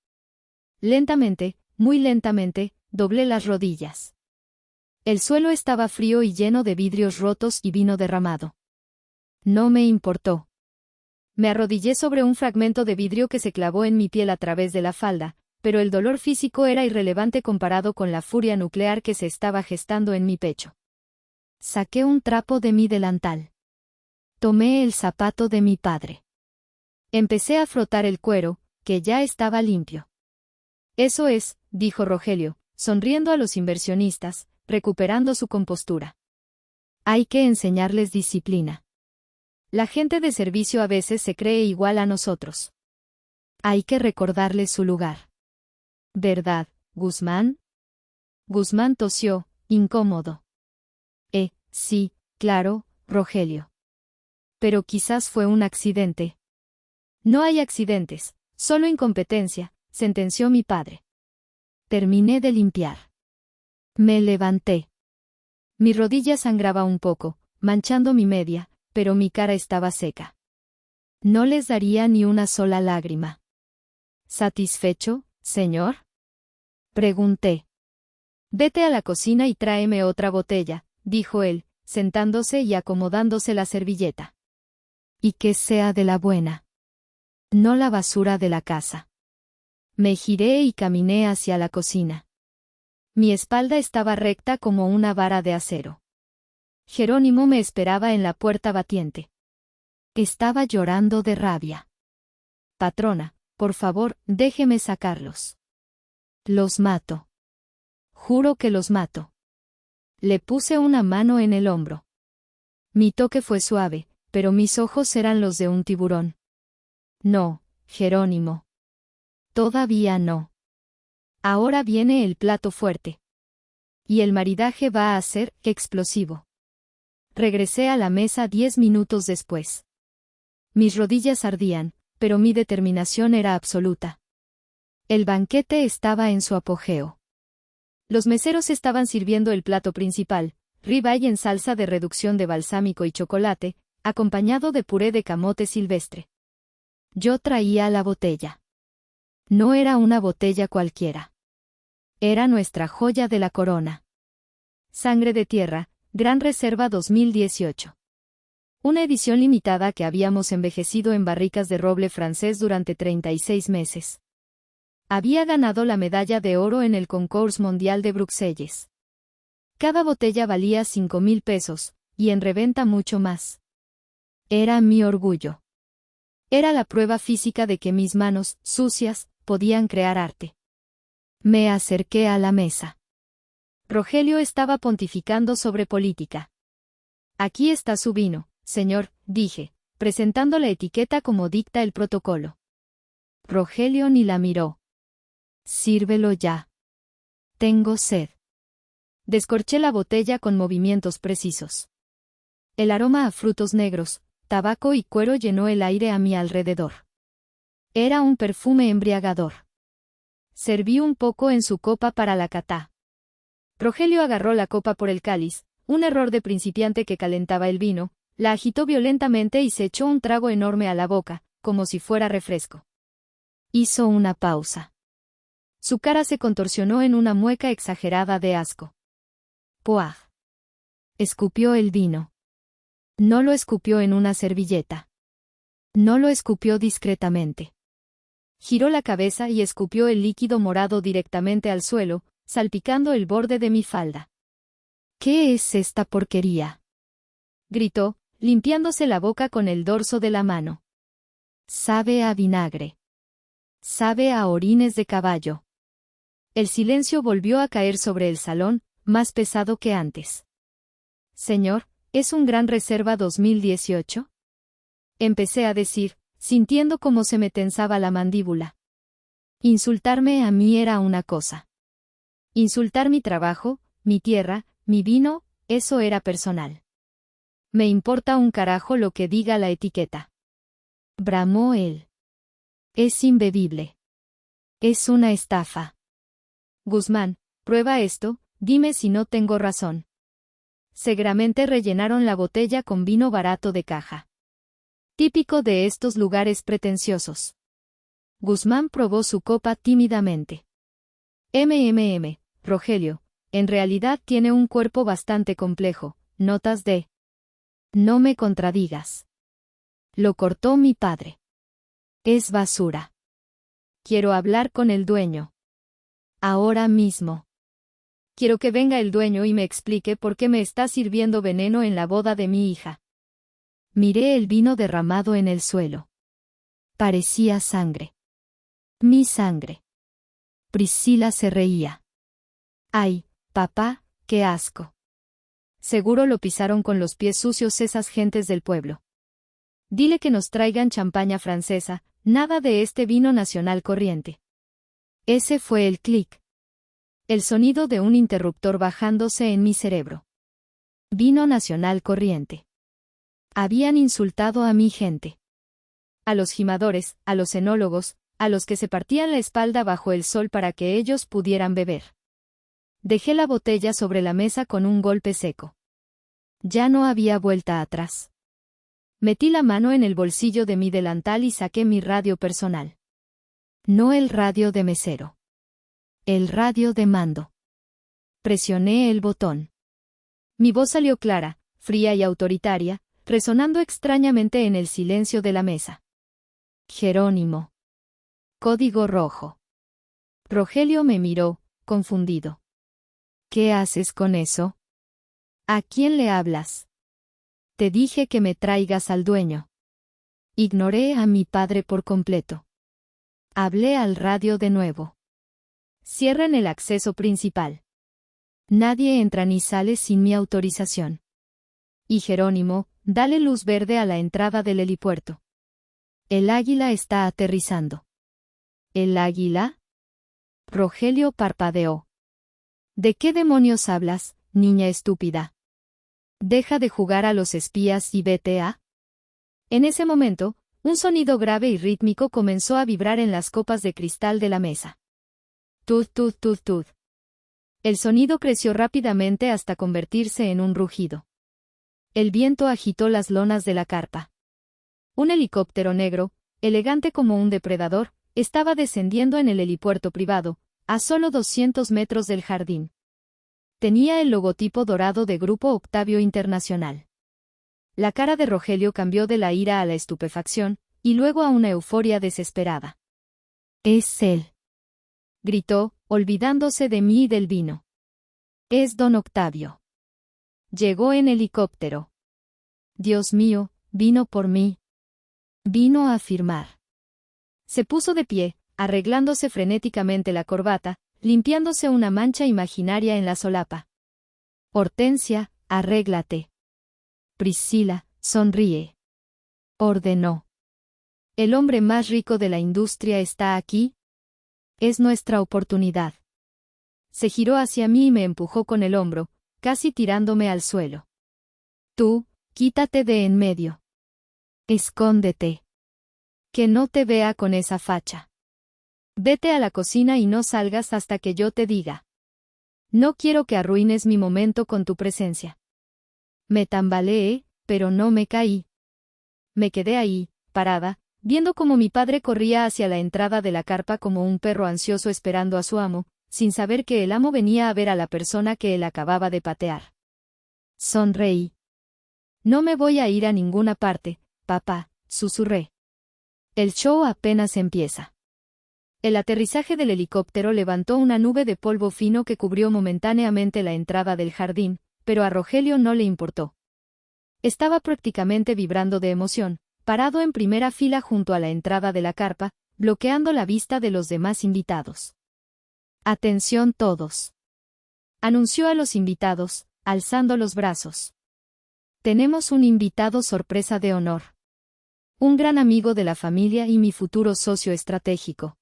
Lentamente, muy lentamente, doblé las rodillas. El suelo estaba frío y lleno de vidrios rotos y vino derramado. No me importó. Me arrodillé sobre un fragmento de vidrio que se clavó en mi piel a través de la falda, pero el dolor físico era irrelevante comparado con la furia nuclear que se estaba gestando en mi pecho. Saqué un trapo de mi delantal. Tomé el zapato de mi padre. Empecé a frotar el cuero, que ya estaba limpio. Eso es, dijo Rogelio, sonriendo a los inversionistas, recuperando su compostura. Hay que enseñarles disciplina. La gente de servicio a veces se cree igual a nosotros. Hay que recordarles su lugar. ¿Verdad, Guzmán? Guzmán tosió, incómodo. Sí, claro, Rogelio. Pero quizás fue un accidente. No hay accidentes, solo incompetencia, sentenció mi padre. Terminé de limpiar. Me levanté. Mi rodilla sangraba un poco, manchando mi media, pero mi cara estaba seca. No les daría ni una sola lágrima. ¿Satisfecho, señor? Pregunté. Vete a la cocina y tráeme otra botella, dijo él, sentándose y acomodándose la servilleta. Y que sea de la buena. No la basura de la casa. Me giré y caminé hacia la cocina. Mi espalda estaba recta como una vara de acero. Jerónimo me esperaba en la puerta batiente. Estaba llorando de rabia. Patrona, por favor, déjeme sacarlos. Los mato. Juro que los mato. Le puse una mano en el hombro. Mi toque fue suave, pero mis ojos eran los de un tiburón. No, Jerónimo. Todavía no. Ahora viene el plato fuerte. Y el maridaje va a ser explosivo. Regresé a la mesa 10 minutos después. Mis rodillas ardían, pero mi determinación era absoluta. El banquete estaba en su apogeo. Los meseros estaban sirviendo el plato principal, ribeye en salsa de reducción de balsámico y chocolate, acompañado de puré de camote silvestre. Yo traía la botella. No era una botella cualquiera. Era nuestra joya de la corona. Sangre de Tierra, Gran Reserva 2018. Una edición limitada que habíamos envejecido en barricas de roble francés durante 36 meses. Había ganado la medalla de oro en el Concours Mondial de Bruxelles. Cada botella valía 5.000 pesos, y en reventa mucho más. Era mi orgullo. Era la prueba física de que mis manos, sucias, podían crear arte. Me acerqué a la mesa. Rogelio estaba pontificando sobre política. Aquí está su vino, señor, dije, presentando la etiqueta como dicta el protocolo. Rogelio ni la miró. Sírvelo ya. Tengo sed. Descorché la botella con movimientos precisos. El aroma a frutos negros, tabaco y cuero llenó el aire a mi alrededor. Era un perfume embriagador. Serví un poco en su copa para la catá. Rogelio agarró la copa por el cáliz, un error de principiante que calentaba el vino, la agitó violentamente y se echó un trago enorme a la boca, como si fuera refresco. Hizo una pausa. Su cara se contorsionó en una mueca exagerada de asco. ¡Puaj! Escupió el vino. No lo escupió en una servilleta. No lo escupió discretamente. Giró la cabeza y escupió el líquido morado directamente al suelo, salpicando el borde de mi falda. ¿Qué es esta porquería?, gritó, limpiándose la boca con el dorso de la mano. Sabe a vinagre. Sabe a orines de caballo. El silencio volvió a caer sobre el salón, más pesado que antes. Señor, ¿es un Gran Reserva 2018? Empecé a decir, sintiendo cómo se me tensaba la mandíbula. Insultarme a mí era una cosa. Insultar mi trabajo, mi tierra, mi vino, eso era personal. Me importa un carajo lo que diga la etiqueta. Bramó él. Es imbebible. Es una estafa. Guzmán, prueba esto, dime si no tengo razón. Seguramente rellenaron la botella con vino barato de caja. Típico de estos lugares pretenciosos. Guzmán probó su copa tímidamente. Rogelio, en realidad tiene un cuerpo bastante complejo, notas de... No me contradigas. Lo cortó mi padre. Es basura. Quiero hablar con el dueño. Ahora mismo. Quiero que venga el dueño y me explique por qué me está sirviendo veneno en la boda de mi hija. Miré el vino derramado en el suelo. Parecía sangre. Mi sangre. Priscila se reía. Ay, papá, qué asco. Seguro lo pisaron con los pies sucios esas gentes del pueblo. Dile que nos traigan champaña francesa, nada de este vino nacional corriente. Ese fue el clic. El sonido de un interruptor bajándose en mi cerebro. Vino nacional corriente. Habían insultado a mi gente. A los gimadores, a los enólogos, a los que se partían la espalda bajo el sol para que ellos pudieran beber. Dejé la botella sobre la mesa con un golpe seco. Ya no había vuelta atrás. Metí la mano en el bolsillo de mi delantal y saqué mi radio personal. No el radio de mesero. El radio de mando. Presioné el botón. Mi voz salió clara, fría y autoritaria, resonando extrañamente en el silencio de la mesa. Jerónimo. Código rojo. Rogelio me miró, confundido. ¿Qué haces con eso? ¿A quién le hablas? Te dije que me traigas al dueño. Ignoré a mi padre por completo. Hablé al radio de nuevo. Cierren el acceso principal. Nadie entra ni sale sin mi autorización. Y Jerónimo, dale luz verde a la entrada del helipuerto. El águila está aterrizando. ¿El águila? Rogelio parpadeó. ¿De qué demonios hablas, niña estúpida? Deja de jugar a los espías y vete a... En ese momento, un sonido grave y rítmico comenzó a vibrar en las copas de cristal de la mesa. Tud, tud, tud, tud. El sonido creció rápidamente hasta convertirse en un rugido. El viento agitó las lonas de la carpa. Un helicóptero negro, elegante como un depredador, estaba descendiendo en el helipuerto privado, a solo 200 metros del jardín. Tenía el logotipo dorado de Grupo Octavio Internacional. La cara de Rogelio cambió de la ira a la estupefacción, y luego a una euforia desesperada. «Es él», gritó, olvidándose de mí y del vino. «Es don Octavio. Llegó en helicóptero. Dios mío, vino por mí. Vino a firmar». Se puso de pie, arreglándose frenéticamente la corbata, limpiándose una mancha imaginaria en la solapa. «Hortensia, arréglate». «Priscila, sonríe», ordenó. «¿El hombre más rico de la industria está aquí? Es nuestra oportunidad». Se giró hacia mí y me empujó con el hombro, casi tirándome al suelo. «Tú, quítate de en medio. Escóndete. Que no te vea con esa facha. Vete a la cocina y no salgas hasta que yo te diga. No quiero que arruines mi momento con tu presencia». Me tambaleé, pero no me caí. Me quedé ahí, parada, viendo cómo mi padre corría hacia la entrada de la carpa como un perro ansioso esperando a su amo, sin saber que el amo venía a ver a la persona que él acababa de patear. Sonreí. «No me voy a ir a ninguna parte, papá», susurré. «El show apenas empieza». El aterrizaje del helicóptero levantó una nube de polvo fino que cubrió momentáneamente la entrada del jardín, pero a Rogelio no le importó. Estaba prácticamente vibrando de emoción, parado en primera fila junto a la entrada de la carpa, bloqueando la vista de los demás invitados. «Atención todos. Anunció a los invitados, alzando los brazos. Tenemos un invitado sorpresa de honor. Un gran amigo de la familia y mi futuro socio estratégico.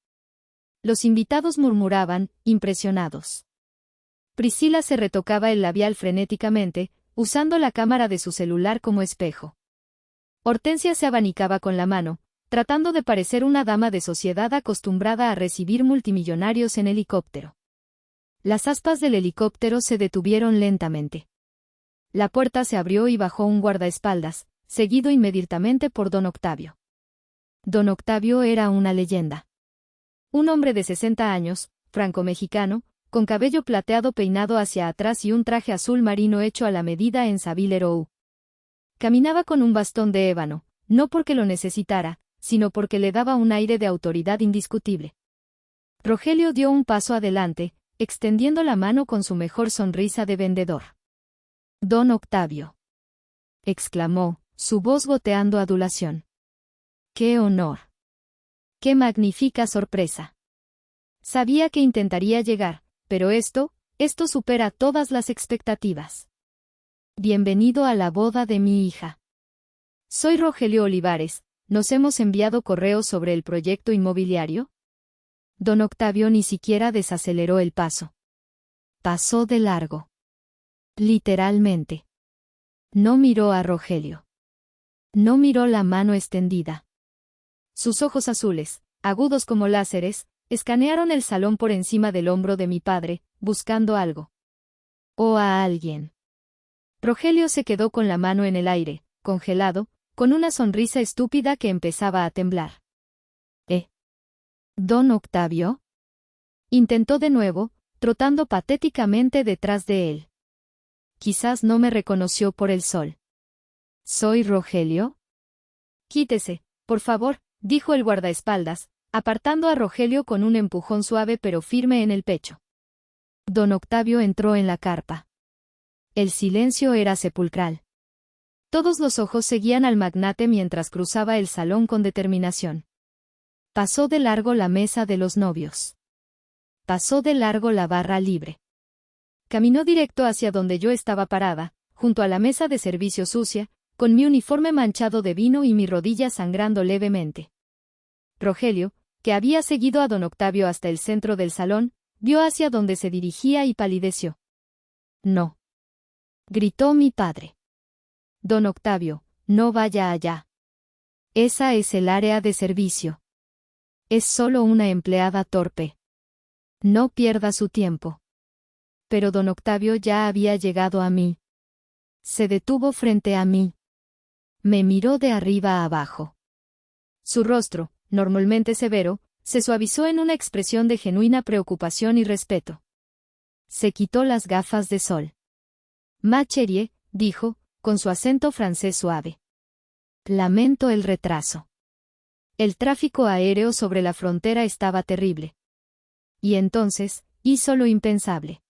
Los invitados murmuraban, impresionados. Priscila se retocaba el labial frenéticamente, usando la cámara de su celular como espejo. Hortensia se abanicaba con la mano, tratando de parecer una dama de sociedad acostumbrada a recibir multimillonarios en helicóptero. Las aspas del helicóptero se detuvieron lentamente. La puerta se abrió y bajó un guardaespaldas, seguido inmediatamente por don Octavio. Don Octavio era una leyenda. Un hombre de 60 años, franco-mexicano, con cabello plateado peinado hacia atrás y un traje azul marino hecho a la medida en Savile Row. Caminaba con un bastón de ébano, no porque lo necesitara, sino porque le daba un aire de autoridad indiscutible. Rogelio dio un paso adelante, extendiendo la mano con su mejor sonrisa de vendedor. «Don Octavio», exclamó, su voz goteando adulación. «¡Qué honor! ¡Qué magnífica sorpresa!». Sabía que intentaría llegar, pero esto supera todas las expectativas. «Bienvenido a la boda de mi hija. Soy Rogelio Olivares, ¿nos hemos enviado correos sobre el proyecto inmobiliario?». Don Octavio ni siquiera desaceleró el paso. Pasó de largo. Literalmente. No miró a Rogelio. No miró la mano extendida. Sus ojos azules, agudos como láseres, escanearon el salón por encima del hombro de mi padre, buscando algo. O a alguien. Rogelio se quedó con la mano en el aire, congelado, con una sonrisa estúpida que empezaba a temblar. ¿Don Octavio?, intentó de nuevo, trotando patéticamente detrás de él. Quizás no me reconoció por el sol. ¿Soy Rogelio? Quítese, por favor, dijo el guardaespaldas, apartando a Rogelio con un empujón suave pero firme en el pecho. Don Octavio entró en la carpa. El silencio era sepulcral. Todos los ojos seguían al magnate mientras cruzaba el salón con determinación. Pasó de largo la mesa de los novios. Pasó de largo la barra libre. Caminó directo hacia donde yo estaba parada, junto a la mesa de servicio sucia, con mi uniforme manchado de vino y mi rodilla sangrando levemente. Rogelio, que había seguido a don Octavio hasta el centro del salón, vio hacia donde se dirigía y palideció. «No», gritó mi padre. «Don Octavio, no vaya allá. Esa es el área de servicio. Es solo una empleada torpe. No pierda su tiempo». Pero don Octavio ya había llegado a mí. Se detuvo frente a mí. Me miró de arriba a abajo. Su rostro, normalmente severo, se suavizó en una expresión de genuina preocupación y respeto. Se quitó las gafas de sol. «Ma chérie», dijo, con su acento francés suave. «Lamento el retraso. El tráfico aéreo sobre la frontera estaba terrible». Y entonces, hizo lo impensable.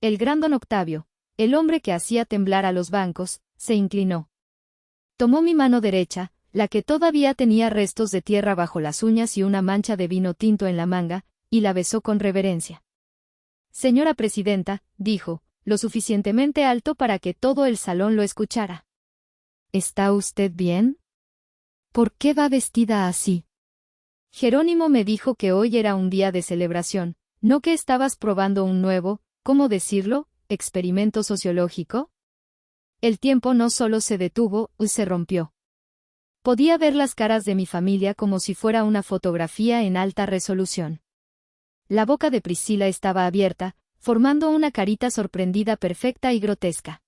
El gran don Octavio, el hombre que hacía temblar a los bancos, se inclinó. Tomó mi mano derecha, la que todavía tenía restos de tierra bajo las uñas y una mancha de vino tinto en la manga, y la besó con reverencia. «Señora presidenta», dijo, lo suficientemente alto para que todo el salón lo escuchara. «¿Está usted bien? ¿Por qué va vestida así?» Jerónimo me dijo que hoy era un día de celebración, no que estabas probando un nuevo, ¿cómo decirlo?, experimento sociológico. El tiempo no solo se detuvo, se rompió. Podía ver las caras de mi familia como si fuera una fotografía en alta resolución. La boca de Priscila estaba abierta, formando una carita sorprendida perfecta y grotesca.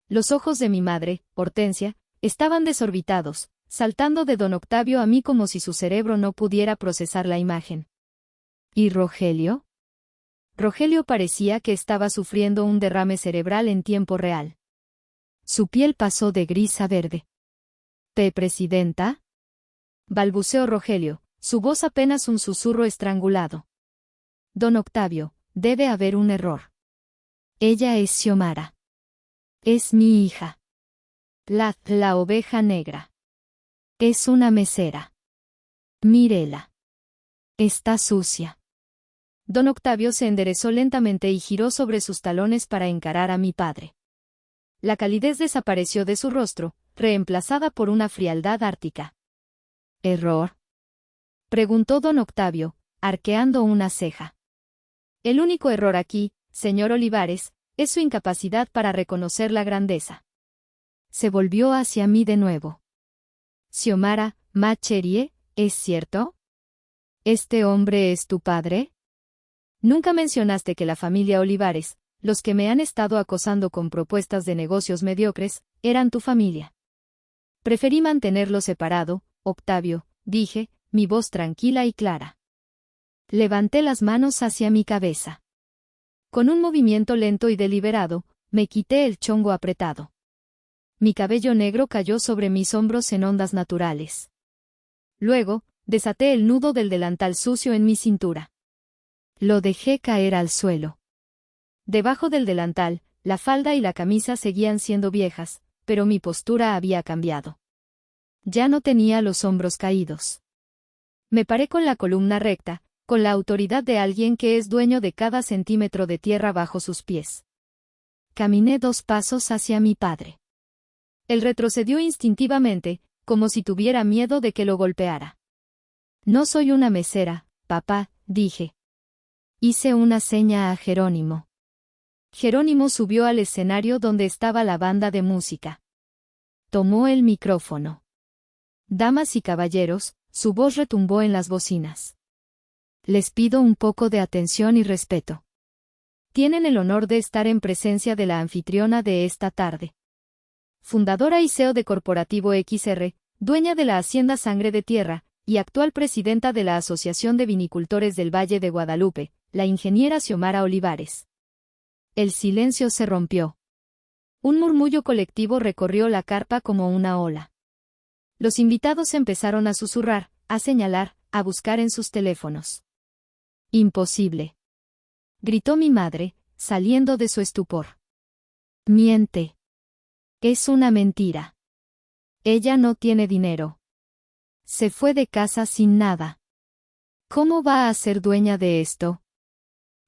Los ojos de mi madre, Hortensia, estaban desorbitados, saltando de don Octavio a mí como si su cerebro no pudiera procesar la imagen. ¿Y Rogelio? Rogelio parecía que estaba sufriendo un derrame cerebral en tiempo real. Su piel pasó de gris a verde. «¿Presidenta?», balbuceó Rogelio, su voz apenas un susurro estrangulado. «Don Octavio, debe haber un error. Ella es Xiomara. Es mi hija. La oveja negra. Es una mesera. Mírela. Está sucia. Don Octavio se enderezó lentamente y giró sobre sus talones para encarar a mi padre. La calidez desapareció de su rostro, reemplazada por una frialdad ártica. ¿Error?, preguntó don Octavio, arqueando una ceja. El único error aquí, señor Olivares, es su incapacidad para reconocer la grandeza. Se volvió hacia mí de nuevo. Xiomara, ma chérie, ¿es cierto? ¿Este hombre es tu padre? Nunca mencionaste que la familia Olivares, los que me han estado acosando con propuestas de negocios mediocres, eran tu familia. Preferí mantenerlo separado, Octavio, dije, mi voz tranquila y clara. Levanté las manos hacia mi cabeza. Con un movimiento lento y deliberado, me quité el chongo apretado. Mi cabello negro cayó sobre mis hombros en ondas naturales. Luego, desaté el nudo del delantal sucio en mi cintura. Lo dejé caer al suelo. Debajo del delantal, la falda y la camisa seguían siendo viejas, pero mi postura había cambiado. Ya no tenía los hombros caídos. Me paré con la columna recta, con la autoridad de alguien que es dueño de cada centímetro de tierra bajo sus pies. Caminé 2 pasos hacia mi padre. Él retrocedió instintivamente, como si tuviera miedo de que lo golpeara. No soy una mesera, papá, dije. Hice una seña a Jerónimo. Jerónimo subió al escenario donde estaba la banda de música. Tomó el micrófono. Damas y caballeros, su voz retumbó en las bocinas. Les pido un poco de atención y respeto. Tienen el honor de estar en presencia de la anfitriona de esta tarde. Fundadora y CEO de Corporativo XR, dueña de la Hacienda Sangre de Tierra, y actual presidenta de la Asociación de Vinicultores del Valle de Guadalupe, la ingeniera Xiomara Olivares. El silencio se rompió. Un murmullo colectivo recorrió la carpa como una ola. Los invitados empezaron a susurrar, a señalar, a buscar en sus teléfonos. Imposible, gritó mi madre, saliendo de su estupor. Miente. Es una mentira. Ella no tiene dinero. Se fue de casa sin nada. ¿Cómo va a ser dueña de esto?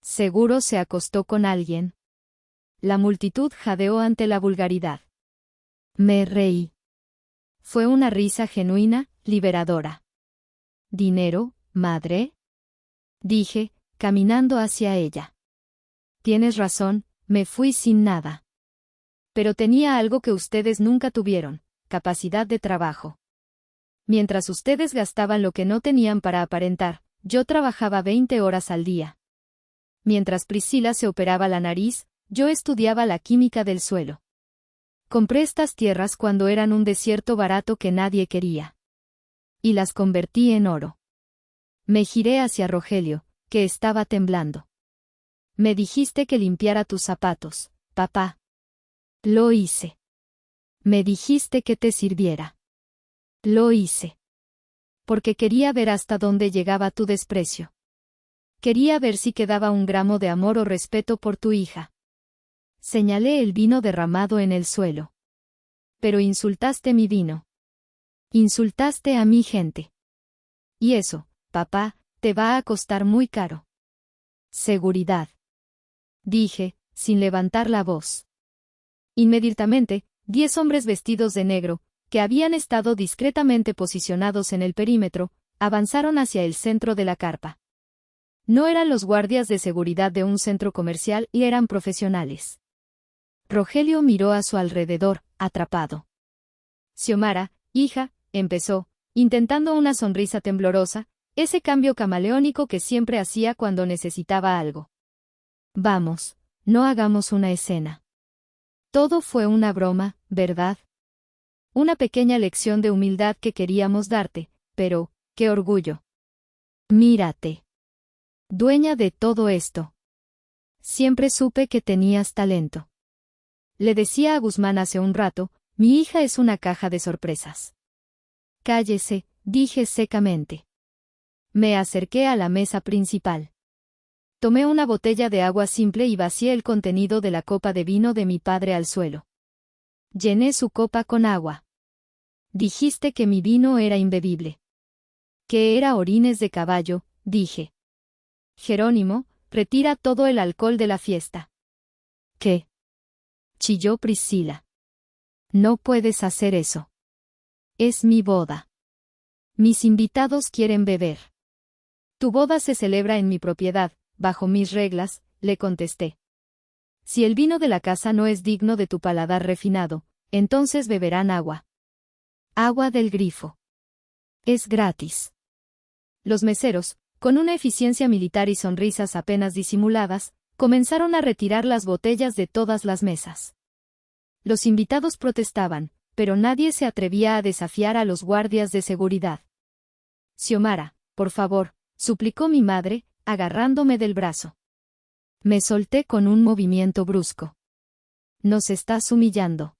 Seguro se acostó con alguien. La multitud jadeó ante la vulgaridad. Me reí. Fue una risa genuina, liberadora. ¿Dinero, madre?, dije, caminando hacia ella. Tienes razón, me fui sin nada. Pero tenía algo que ustedes nunca tuvieron, capacidad de trabajo. Mientras ustedes gastaban lo que no tenían para aparentar, yo trabajaba 20 horas al día. Mientras Priscila se operaba la nariz, yo estudiaba la química del suelo. Compré estas tierras cuando eran un desierto barato que nadie quería. Y las convertí en oro. Me giré hacia Rogelio, que estaba temblando. Me dijiste que limpiara tus zapatos, papá. Lo hice. Me dijiste que te sirviera. Lo hice. Porque quería ver hasta dónde llegaba tu desprecio. Quería ver si quedaba un gramo de amor o respeto por tu hija. Señalé el vino derramado en el suelo. Pero insultaste mi vino. Insultaste a mi gente. Y eso, papá, te va a costar muy caro. Seguridad. Dije, sin levantar la voz. Inmediatamente, 10 hombres vestidos de negro, que habían estado discretamente posicionados en el perímetro, avanzaron hacia el centro de la carpa. No eran los guardias de seguridad de un centro comercial y eran profesionales. Rogelio miró a su alrededor, atrapado. Xiomara, hija, empezó, intentando una sonrisa temblorosa, ese cambio camaleónico que siempre hacía cuando necesitaba algo. Vamos, no hagamos una escena. Todo fue una broma, ¿verdad? Una pequeña lección de humildad que queríamos darte, pero, ¡qué orgullo! Mírate. Dueña de todo esto. Siempre supe que tenías talento. Le decía a Guzmán hace un rato, mi hija es una caja de sorpresas. Cállese, dije secamente. Me acerqué a la mesa principal. Tomé una botella de agua simple y vacié el contenido de la copa de vino de mi padre al suelo. Llené su copa con agua. Dijiste que mi vino era imbebible. Que era orines de caballo, dije. Jerónimo, retira todo el alcohol de la fiesta. ¿Qué? Chilló Priscila. No puedes hacer eso. Es mi boda. Mis invitados quieren beber. Tu boda se celebra en mi propiedad, bajo mis reglas, le contesté. Si el vino de la casa no es digno de tu paladar refinado, entonces beberán agua. Agua del grifo. Es gratis. Los meseros, con una eficiencia militar y sonrisas apenas disimuladas, comenzaron a retirar las botellas de todas las mesas. Los invitados protestaban, pero nadie se atrevía a desafiar a los guardias de seguridad. Xiomara, por favor, suplicó mi madre, agarrándome del brazo. Me solté con un movimiento brusco. Nos estás humillando.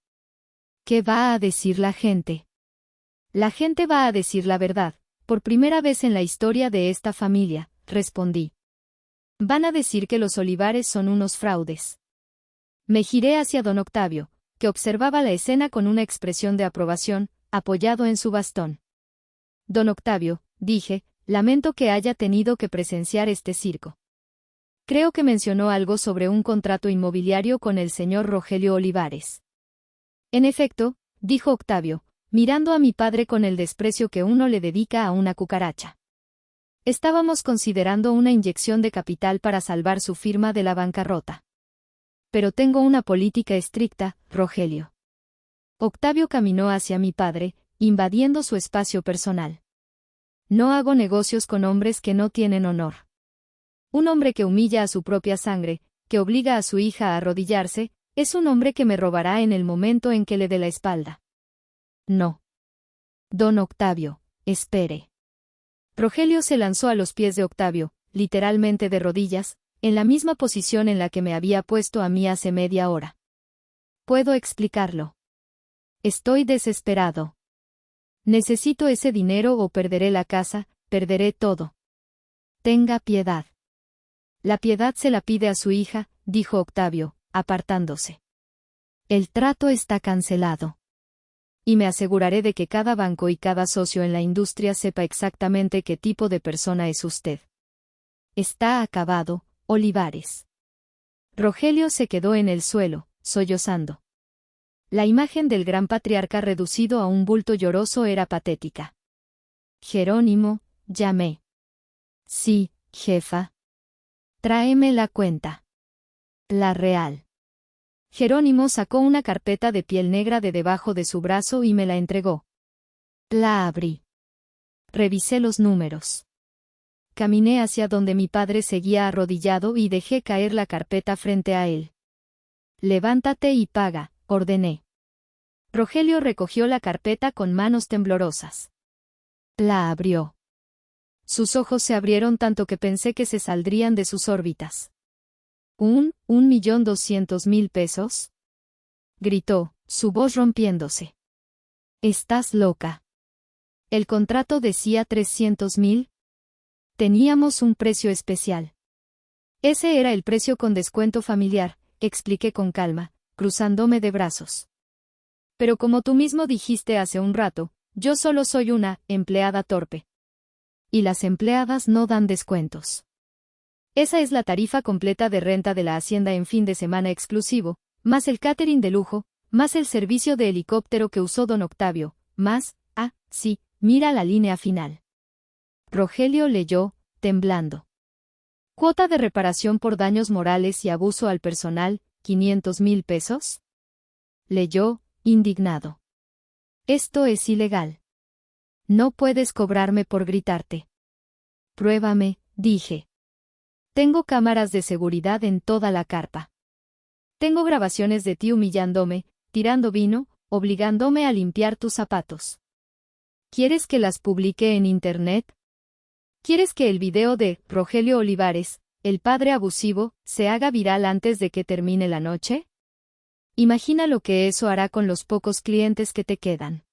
¿Qué va a decir la gente? La gente va a decir la verdad, por primera vez en la historia de esta familia, respondí. Van a decir que los Olivares son unos fraudes. Me giré hacia don Octavio, que observaba la escena con una expresión de aprobación, apoyado en su bastón. Don Octavio, dije, lamento que haya tenido que presenciar este circo. Creo que mencionó algo sobre un contrato inmobiliario con el señor Rogelio Olivares. En efecto, dijo Octavio, mirando a mi padre con el desprecio que uno le dedica a una cucaracha. Estábamos considerando una inyección de capital para salvar su firma de la bancarrota. Pero tengo una política estricta, Rogelio. Octavio caminó hacia mi padre, invadiendo su espacio personal. No hago negocios con hombres que no tienen honor. Un hombre que humilla a su propia sangre, que obliga a su hija a arrodillarse, es un hombre que me robará en el momento en que le dé la espalda. No. Don Octavio, espere. Rogelio se lanzó a los pies de Octavio, literalmente de rodillas, en la misma posición en la que me había puesto a mí hace media hora. Puedo explicarlo. Estoy desesperado. Necesito ese dinero o perderé la casa, perderé todo. Tenga piedad. La piedad se la pide a su hija, dijo Octavio, apartándose. El trato está cancelado. Y me aseguraré de que cada banco y cada socio en la industria sepa exactamente qué tipo de persona es usted. Está acabado, Olivares. Rogelio se quedó en el suelo, sollozando. La imagen del gran patriarca reducido a un bulto lloroso era patética. Jerónimo, llamé. Sí, jefa. Tráeme la cuenta. La real. Jerónimo sacó una carpeta de piel negra de debajo de su brazo y me la entregó. La abrí. Revisé los números. Caminé hacia donde mi padre seguía arrodillado y dejé caer la carpeta frente a él. Levántate y paga, ordené. Rogelio recogió la carpeta con manos temblorosas. La abrió. Sus ojos se abrieron tanto que pensé que se saldrían de sus órbitas. ¿1.200.000 pesos? Gritó, su voz rompiéndose. Estás loca. El contrato decía 300.000. Teníamos un precio especial. Ese era el precio con descuento familiar, expliqué con calma, cruzándome de brazos. Pero como tú mismo dijiste hace un rato, yo solo soy una empleada torpe. Y las empleadas no dan descuentos. Esa es la tarifa completa de renta de la hacienda en fin de semana exclusivo, más el catering de lujo, más el servicio de helicóptero que usó don Octavio, más, sí, mira la línea final. Rogelio leyó, temblando. Cuota de reparación por daños morales y abuso al personal, 500.000 pesos. Leyó, indignado. Esto es ilegal. No puedes cobrarme por gritarte. Pruébame, dije. Tengo cámaras de seguridad en toda la carpa. Tengo grabaciones de ti humillándome, tirando vino, obligándome a limpiar tus zapatos. ¿Quieres que las publique en internet? ¿Quieres que el video de Rogelio Olivares, el padre abusivo, se haga viral antes de que termine la noche? Imagina lo que eso hará con los pocos clientes que te quedan.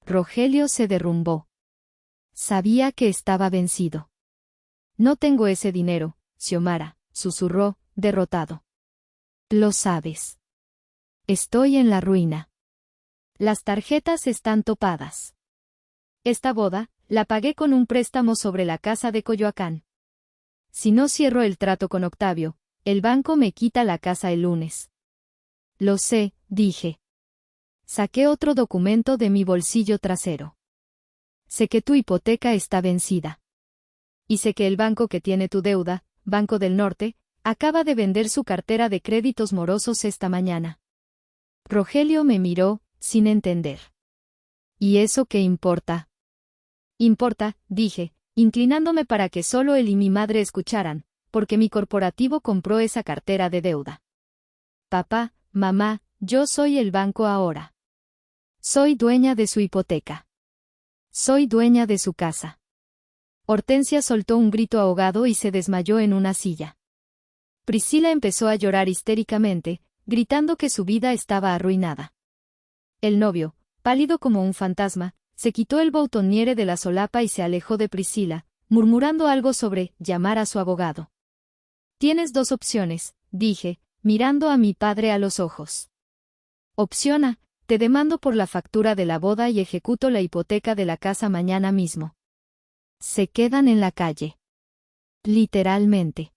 Rogelio se derrumbó. Sabía que estaba vencido. No tengo ese dinero, Xiomara, susurró, derrotado. Lo sabes. Estoy en la ruina. Las tarjetas están topadas. Esta boda, la pagué con un préstamo sobre la casa de Coyoacán. si no cierro el trato con Octavio, el banco me quita la casa el lunes. Lo sé, dije. Saqué otro documento de mi bolsillo trasero. Sé que tu hipoteca está vencida. Y sé que el banco que tiene tu deuda, Banco del Norte, acaba de vender su cartera de créditos morosos esta mañana. Rogelio me miró, sin entender. ¿Y eso qué importa? Importa, dije, inclinándome para que solo él y mi madre escucharan, porque mi corporativo compró esa cartera de deuda. Papá, mamá, yo soy el banco ahora. Soy dueña de su hipoteca. Soy dueña de su casa. Hortensia soltó un grito ahogado y se desmayó en una silla. Priscila empezó a llorar histéricamente, gritando que su vida estaba arruinada. El novio, pálido como un fantasma, se quitó el boutoniere de la solapa y se alejó de Priscila, murmurando algo sobre llamar a su abogado. Tienes dos opciones, dije, mirando a mi padre a los ojos. Opción A, te demando por la factura de la boda y ejecuto la hipoteca de la casa mañana mismo. Se quedan en la calle. Literalmente.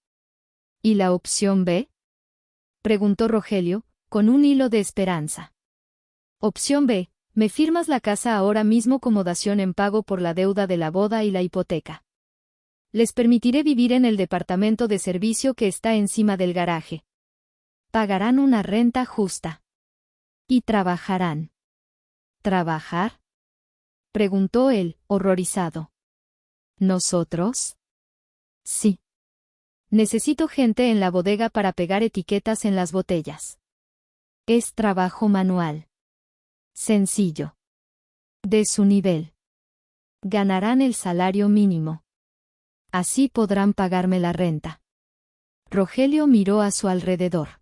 ¿Y la opción B? Preguntó Rogelio, con un hilo de esperanza. Opción B, me firmas la casa ahora mismo como dación en pago por la deuda de la boda y la hipoteca. Les permitiré vivir en el departamento de servicio que está encima del garaje. Pagarán una renta justa. Y trabajarán. ¿Trabajar? Preguntó él, horrorizado. ¿Nosotros? Sí. Necesito gente en la bodega para pegar etiquetas en las botellas. Es trabajo manual. Sencillo. De su nivel. Ganarán el salario mínimo. Así podrán pagarme la renta. Rogelio miró a su alrededor.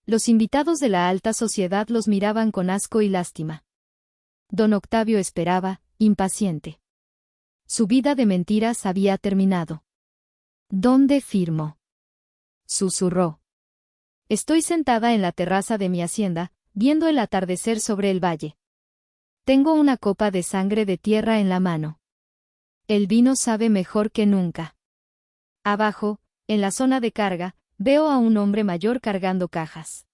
Los invitados de la alta sociedad los miraban con asco y lástima. Don Octavio esperaba, impaciente. Su vida de mentiras había terminado. ¿Dónde firmo? Susurró. Estoy sentada en la terraza de mi hacienda, viendo el atardecer sobre el valle. Tengo una copa de sangre de tierra en la mano. El vino sabe mejor que nunca. Abajo, en la zona de carga, veo a un hombre mayor cargando cajas.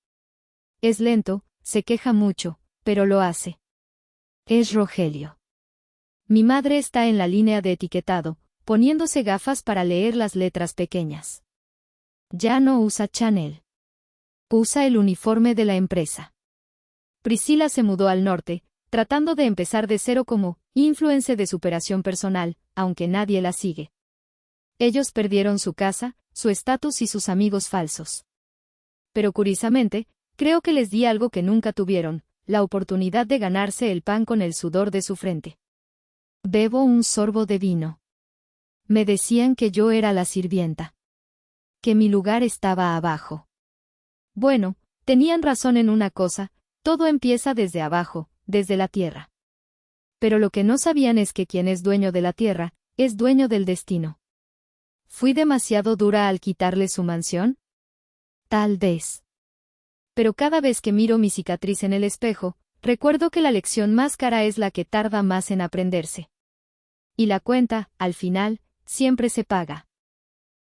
Es lento, se queja mucho, pero lo hace. Es Rogelio. Mi madre está en la línea de etiquetado, poniéndose gafas para leer las letras pequeñas. Ya no usa Chanel. Usa el uniforme de la empresa. Priscila se mudó al norte, tratando de empezar de cero como influencer de superación personal, aunque nadie la sigue. Ellos perdieron su casa, su estatus y sus amigos falsos. Pero curiosamente, creo que les di algo que nunca tuvieron, la oportunidad de ganarse el pan con el sudor de su frente. Bebo un sorbo de vino. Me decían que yo era la sirvienta. Que mi lugar estaba abajo. Bueno, tenían razón en una cosa, todo empieza desde abajo, desde la tierra. Pero lo que no sabían es que quien es dueño de la tierra, es dueño del destino. ¿Fui demasiado dura al quitarle su mansión? Tal vez. Pero cada vez que miro mi cicatriz en el espejo, recuerdo que la lección más cara es la que tarda más en aprenderse. Y la cuenta, al final, siempre se paga.